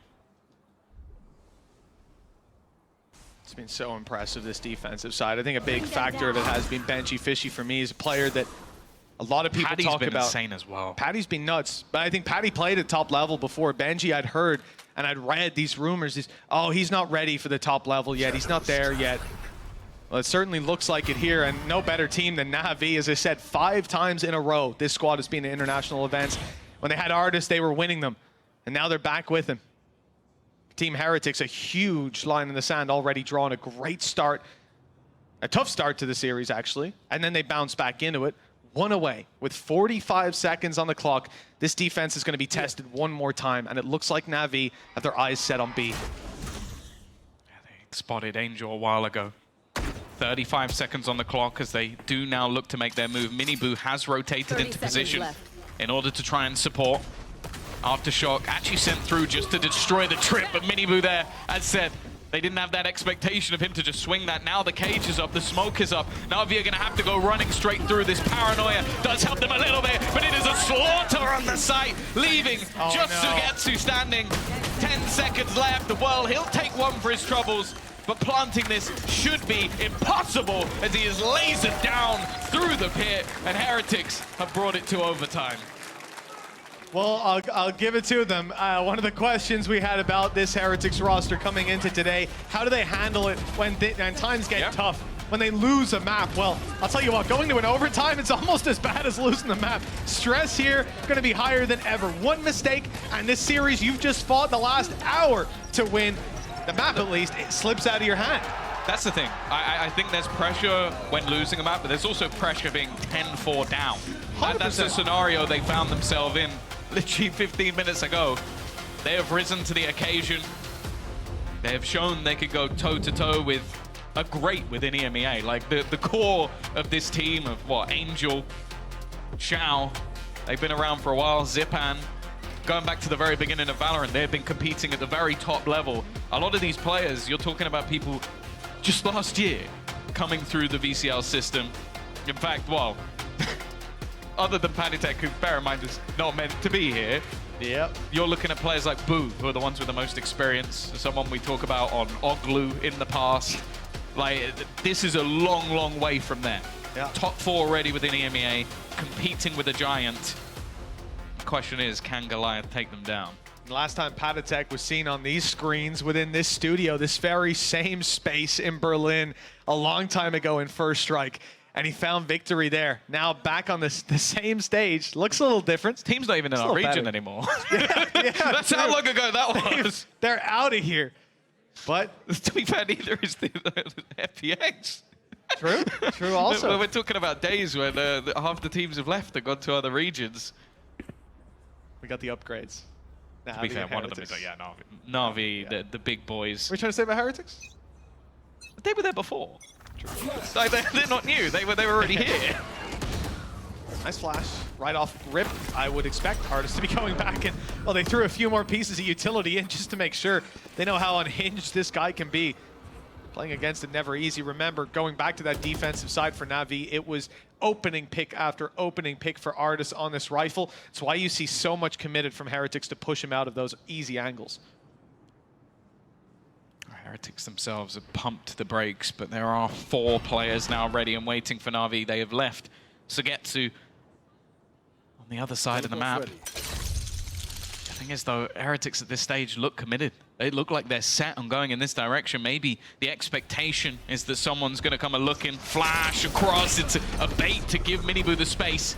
It's been so impressive, this defensive side. I think a big factor of it has been Benji Fishy for me. He's a player that a lot of people Paddy's talk been about. Insane as well. Paddy's been nuts, but I think Paddy played at top level before. Benji, I'd heard and I'd read these rumors. Oh, he's not ready for the top level yet. He's not there yet. Well, it certainly looks like it here, and no better team than NAVI. As I said, 5 times in a row, this squad has been at international events. When they had Artists, they were winning them, and now they're back with him. Team Heretics, a huge line in the sand, already drawn a great start. A tough start to the series, actually, and then they bounce back into it. 1 away with 45 seconds on the clock. This defense is going to be tested one more time, and it looks like NAVI have their eyes set on B. Yeah, they spotted Angel a while ago. 35 seconds on the clock as they do now look to make their move. Miniboo has rotated into position in order to try and support. Aftershock actually sent through just to destroy the trip, but Miniboo there, as said, They didn't have that expectation of him to just swing that. Now the cage is up, the smoke is up. NAVI are going to have to go running straight through. This paranoia does help them a little bit, but it is a slaughter on the site, leaving just Sugetsu standing. 10 seconds left. Well, he'll take one for his troubles, but planting this should be impossible as he is lasered down through the pit, and Heretics have brought it to overtime. Well, I'll give it to them. One of the questions we had about this Heretics roster coming into today, how do they handle it when times get tough? When they lose a map? Well, I'll tell you what, going to an overtime, it's almost as bad as losing the map. Stress here going to be higher than ever. One mistake, and this series you've just fought the last hour to win. The map, at least, it slips out of your hand. That's the thing. I think there's pressure when losing a map, but there's also pressure being 10-4 down. And that's the scenario they found themselves in literally 15 minutes ago. They have risen to the occasion. They have shown they could go toe-to-toe with a great within EMEA. Like the core of this team of what, Angel, Xiao, they've been around for a while, Zipan, going back to the very beginning of Valorant, they've been competing at the very top level. A lot of these players, you're talking about people just last year coming through the VCL system. In fact, well, other than Panitek, who, bear in mind, is not meant to be here. Yep. You're looking at players like Boo, who are the ones with the most experience. Someone we talk about on Oglu in the past. Like, this is a long, long way from there. Yeah. Top 4 already within EMEA, competing with a giant. The question is, can Goliath take them down? Last time Panitek was seen on these screens within this studio, this very same space in Berlin, a long time ago in First Strike. And he found victory there. Now back on the same stage. Looks a little different. This team's not even in our region anymore. That's true. how long ago that was. They're out of here. But to be fair, neither is the FPX. True. True also. We're talking about days when half the teams have left and gone to other regions. We got the upgrades. To be fair, one of them is NAVI, the big boys. What are you trying to say about Heretics? They were there before. Like they're not new. They were already here. Nice flash. Right off rip. I would expect Artists to be going back, and well, they threw a few more pieces of utility in just to make sure they know how unhinged this guy can be. Playing against it never easy. Remember, going back to that defensive side for NAVI, it was opening pick after opening pick for Artists on this rifle. It's why you see so much committed from Heretics to push him out of those easy angles. Heretics themselves have pumped the brakes, but there are 4 players now ready and waiting for NAVI. They have left Sugetsu on the other side of the map. The thing is, though, Heretics at this stage look committed. They look like they're set on going in this direction. Maybe the expectation is that someone's going to come and look in, flash across. It's a bait to give Miniboo the space.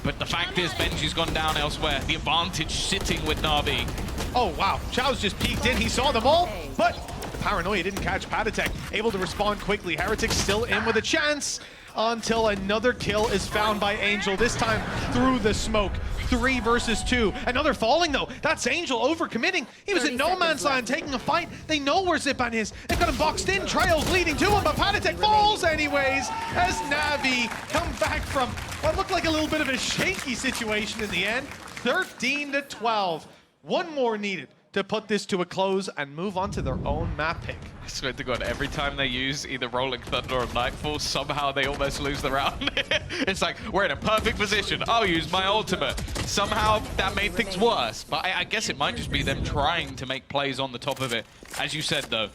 But the fact is, Benji's gone down elsewhere. The advantage sitting with NAVI. Oh, wow. Chow's just peeked in. He saw them all, but the paranoia didn't catch Panitek. Able to respond quickly. Heretics still in with a chance until another kill is found by Angel, this time through the smoke. 3 versus 2. Another falling, though. That's Angel overcommitting. He was in no man's land taking a fight. They know where Zipan is. They've got him boxed in. Trails leading to him, but Panitek falls anyways as NAVI come back from what looked like a little bit of a shaky situation in the end. 13-12. One more needed to put this to a close and move on to their own map pick. I swear to God, every time they use either Rolling Thunder or Nightfall, somehow they almost lose the round. It's like, we're in a perfect position. I'll use my ultimate. Somehow that made things worse. But I guess it might just be them trying to make plays on the top of it. As you said, though,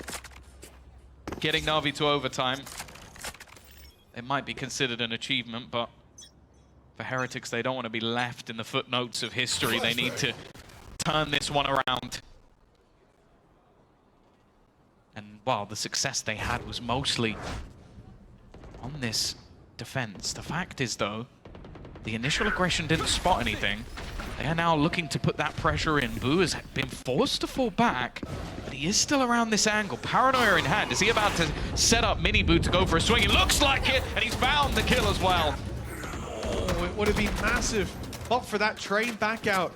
getting NAVI to overtime, it might be considered an achievement, but for Heretics, they don't want to be left in the footnotes of history. They need to turn this one around. And while the success they had was mostly on this defense, the fact is, though, the initial aggression didn't spot anything. They are now looking to put that pressure in. Boo has been forced to fall back, but he is still around this angle. Paranoia in hand. Is he about to set up Miniboo to go for a swing? It looks like it, and he's found the kill as well. Oh, it would have been massive, but for that trade back out.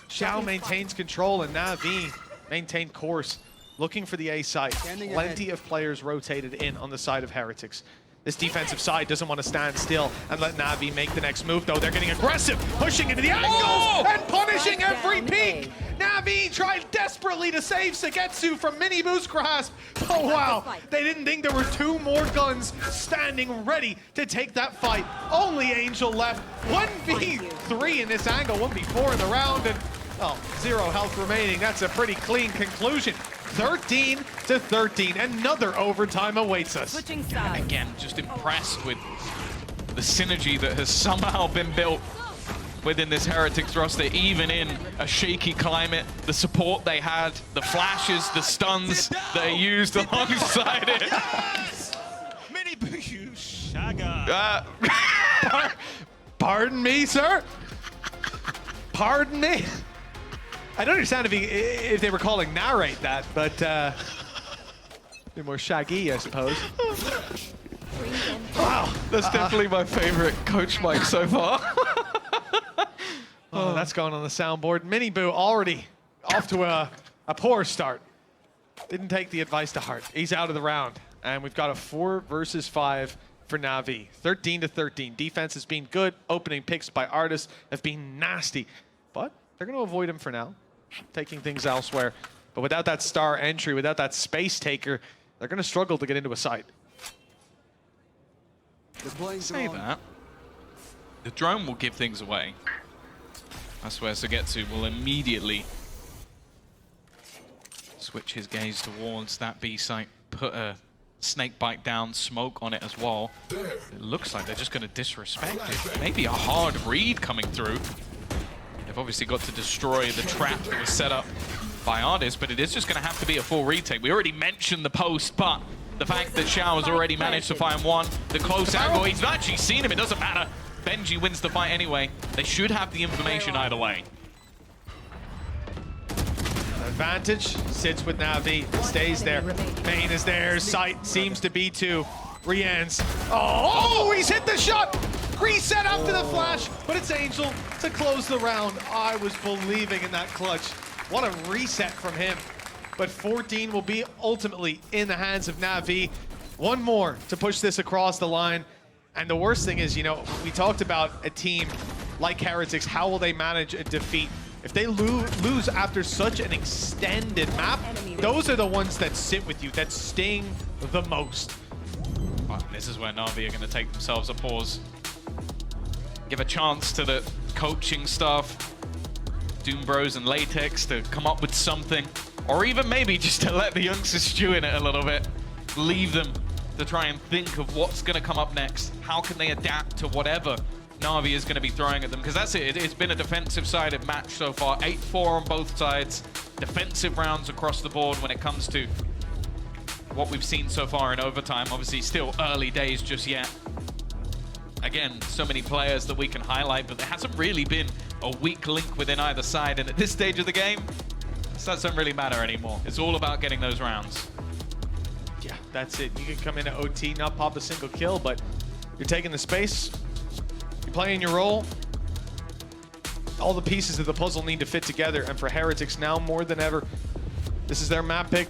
Xiao maintains control and NAVI maintain course. Looking for the A site. Plenty of players rotated in on the side of Heretics. This defensive side doesn't want to stand still and let Navi make the next move, though. They're getting aggressive, pushing into the angles and punishing every peek. Navi tried desperately to save Sagetsu from Miniboo's grasp. Oh, wow. They didn't think there were 2 more guns standing ready to take that fight. Only Angel left. 1v3 in this angle, 1v4 in the round, and, oh, 0 health remaining. That's a pretty clean conclusion. 13-13. Another overtime awaits us. Switching sides. Again, just impressed with the synergy that has somehow been built within this Heretics roster, even in a shaky climate. The support they had, the flashes, the stuns that they used alongside it. Yes! Miniboo Shaga. Pardon me, sir? Pardon me? I don't understand if they were calling narrate that, but a bit more shaggy, I suppose. Wow, that's definitely my favorite coach mic so far. Oh, that's going on the soundboard. Miniboo already off to a poor start. Didn't take the advice to heart. He's out of the round. And we've got a 4 versus 5 for Navi. 13-13. Defense has been good. Opening picks by Artis have been nasty. But they're going to avoid him for now, taking things elsewhere. But without that star entry, without that space taker, they're going to struggle to get into a site. Say that. The drone will give things away. That's where Sagetsu will immediately switch his gaze towards that B site, put a snake bite down, smoke on it as well. It looks like they're just going to disrespect it. Maybe a hard read coming through. They've obviously got to destroy the trap that was set up by Artis, but it is just going to have to be a full retake. We already mentioned the post, but the fact that Xiao has already managed to find one, the close angle, he's not actually seen him, it doesn't matter. Benji wins the fight anyway. They should have the information either way. Advantage sits with Navi, stays there. Main is there, sight seems to be to Rian's. Oh, he's hit the shot! Reset after the flash, but it's Angel to close the round. I was believing in that clutch. What a reset from him. But 14 will be ultimately in the hands of Navi. One more to push this across the line. And the worst thing is, you know, we talked about a team like Heretics. How will they manage a defeat? If they lose after such an extended map, those are the ones that sit with you, that sting the most. Well, this is where Navi are going to take themselves a pause. Give a chance to the coaching staff, Doom Bros and Latex, to come up with something. Or even maybe just to let the youngsters stew in it a little bit. Leave them to try and think of what's going to come up next. How can they adapt to whatever Navi is going to be throwing at them? Because that's it. It's been a defensive-sided match so far. 8-4 on both sides. Defensive rounds across the board when it comes to what we've seen so far in overtime. Obviously, still early days just yet. Again, so many players that we can highlight, but there hasn't really been a weak link within either side. And at this stage of the game, that doesn't really matter anymore. It's all about getting those rounds. Yeah, that's it. You can come into OT, not pop a single kill, but you're taking the space, you're playing your role. All the pieces of the puzzle need to fit together, and for Heretics now more than ever, this is their map pick.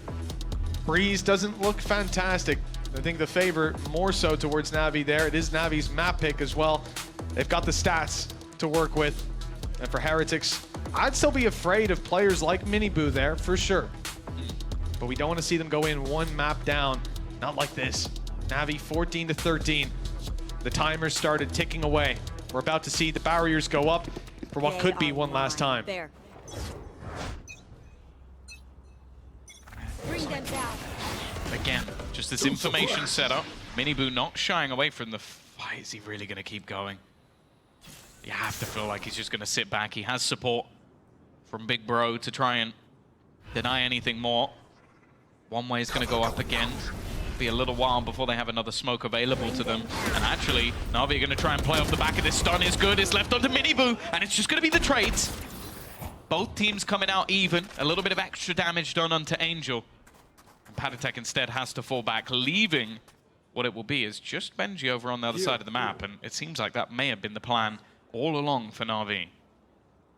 Breeze doesn't look fantastic. I think the favor more so towards Navi there. It is Navi's map pick as well. They've got the stats to work with. And for Heretics, I'd still be afraid of players like Miniboo there, for sure. But we don't want to see them go in one map down. Not like this. Navi 14-13. The timer started ticking away. We're about to see the barriers go up for what could be one last time. There. Bring them down. Again, just this information setup. Miniboo not shying away from the fight. Is he really going to keep going? You have to feel like he's just going to sit back. He has support from Big Bro to try and deny anything more. One way is going to go up again. Be a little while before they have another smoke available to them. And actually, Navi are going to try and play off the back of this. Stun is good. It's left onto Miniboo, and it's just going to be the trades. Both teams coming out even. A little bit of extra damage done onto Angel. And Patatek instead has to fall back, leaving what it will be is just Benji over on the other side of the map. And it seems like that may have been the plan all along for Navi.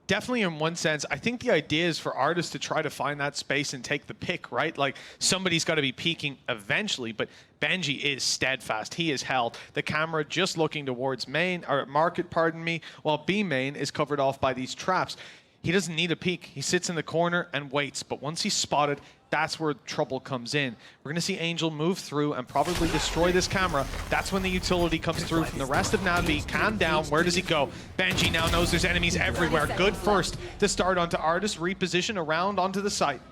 Definitely in one sense. I think the idea is for Artis to try to find that space and take the pick, right? Like, somebody's got to be peeking eventually, but Benji is steadfast. He is held. The camera just looking towards main, or market, pardon me, while B main is covered off by these traps. He doesn't need a peek. He sits in the corner and waits, but once he's spotted, that's where trouble comes in. We're going to see Angel move through and probably destroy this camera. That's when the utility comes through from the rest of NAVI. Calm down. Where does he go? Benji now knows there's enemies everywhere. Good first to start onto Artis. Reposition around onto the site.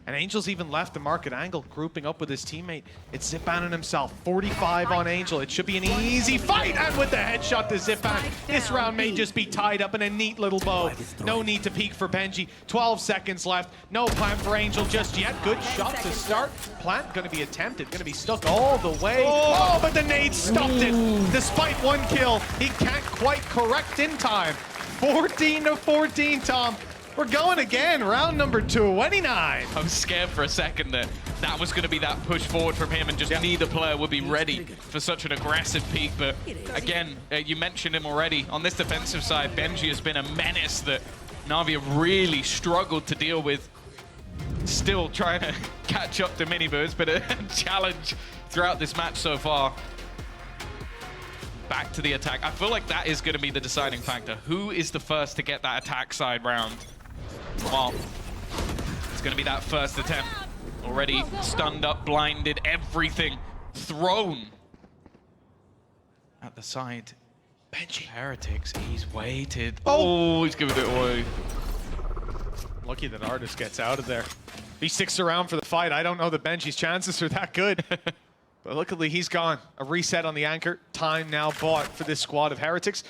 And Angel's even left the market angle, grouping up with his teammate. It's Zipan and himself. 45 on Angel. It should be an easy fight. And with the headshot to Zipan, this round may just be tied up in a neat little bow. No need to peek for Benji. 12 seconds left. No plant for Angel just yet. Good shot to start. Plant going to be attempted. Going to be stuck all the way. Oh, but the nade stopped it. Despite one kill, he can't quite correct in time. 14 to 14, Tom. We're going again, round number 29. I was scared for a second that that was going to be that push forward from him and just neither player would be ready for such an aggressive peak. But again, you mentioned him already. On this defensive side, Benji has been a menace that Navi have really struggled to deal with. Still trying to catch up to Miniboo. It's been a challenge throughout this match so far. Back to the attack. I feel like that is going to be the deciding factor. Who is the first to get that attack side round? Well, it's going to be that first attempt. Already stunned up, blinded, everything thrown at the side. Benji. Heretics, he's waited. Oh, he's giving it away. Lucky that Artis gets out of there. If he sticks around for the fight, I don't know that Benji's chances are that good. But luckily, he's gone. A reset on the anchor. Time now bought for this squad of Heretics.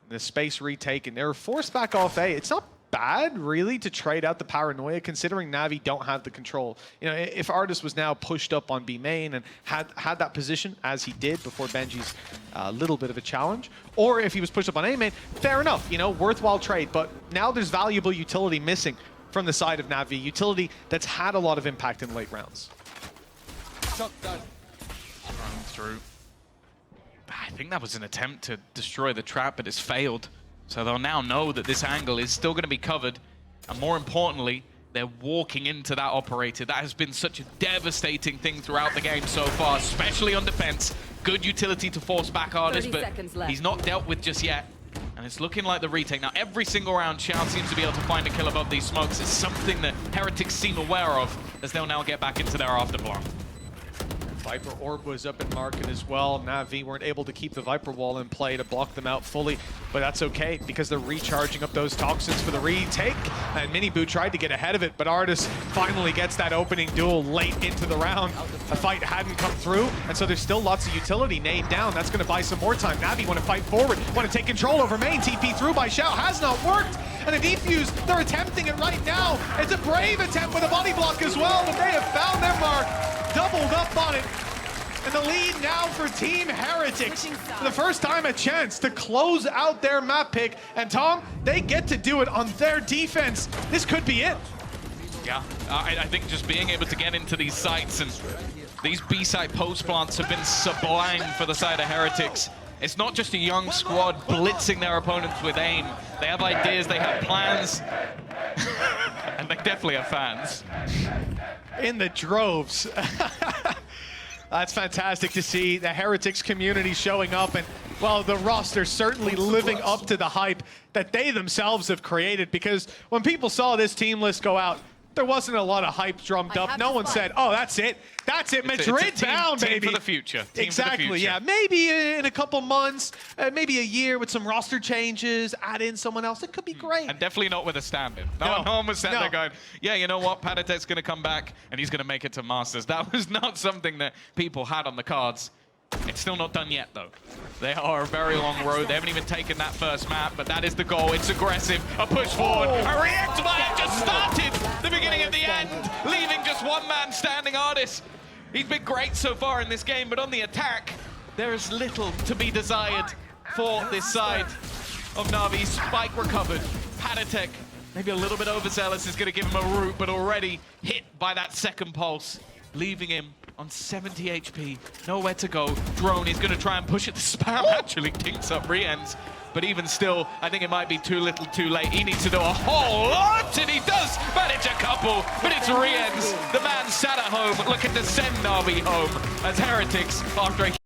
The space retaken. They were forced back off A. It's not bad, really, to trade out the paranoia, considering Navi don't have the control. You know, if Artis was now pushed up on B main and had that position, as he did before Benji's little bit of a challenge, or if he was pushed up on A main, fair enough, you know, worthwhile trade. But now there's valuable utility missing from the side of Navi, utility that's had a lot of impact in late rounds. Running through. I think that was an attempt to destroy the trap, but it's failed. So they'll now know that this angle is still going to be covered. And more importantly, they're walking into that operator. That has been such a devastating thing throughout the game so far, especially on defense. Good utility to force back Artis, but he's not dealt with just yet. And it's looking like the retake. Now, every single round, Xiao seems to be able to find a kill above these smokes. It's something that Heretics seem aware of, as they'll now get back into their afterblock. Viper Orb was up in market as well. Navi weren't able to keep the Viper wall in play to block them out fully, but that's okay because they're recharging up those toxins for the retake. And Miniboo tried to get ahead of it, but Artis finally gets that opening duel late into the round. A fight hadn't come through, and so there's still lots of utility. Nade down, that's going to buy some more time. Navi want to fight forward, want to take control over main. TP through by Xiao, has not worked. And a defuse, they're attempting it right now. It's a brave attempt with a body block as well, but they have found their mark. Doubled up on it. And the lead now for Team Heretics. For the first time, a chance to close out their map pick. And Tom, they get to do it on their defense. This could be it. Yeah, I think just being able to get into these sites, and these B-site post plants have been sublime for the side of Heretics. It's not just a young squad blitzing their opponents with aim. They have ideas, they have plans, and they definitely have fans. In the droves. That's fantastic to see the Heretics community showing up, and, well, the roster certainly living up to the hype that they themselves have created, because when people saw this team list go out, there wasn't a lot of hype drummed up. No one said, oh, that's it. That's it. Madrid down, baby. Team for the future. Exactly, for the future. Yeah. Maybe in a couple months, maybe a year with some roster changes, add in someone else. It could be great. And definitely not with a stand-in. No one was sat there going, yeah, you know what? Patatek's going to come back and he's going to make it to Masters. That was not something that people had on the cards. It's still not done yet, though. They are a very long road. They haven't even taken that first map, but that is the goal. It's aggressive. A push forward. A react fire just started. The beginning of the end, leaving just one man standing. Artis. He's been great so far in this game, but on the attack, there is little to be desired for this side of Navi. Spike recovered. Patatek, maybe a little bit overzealous, is going to give him a root, but already hit by that second pulse, leaving him on 70 HP, nowhere to go. Drone is going to try and push it. The spam actually tinks up re-ends. but even still, I think it might be too little too late. He needs to do a whole lot, and he does manage a couple, but it's re-ends. The man sat at home looking to send NAVI home as Heretics, after a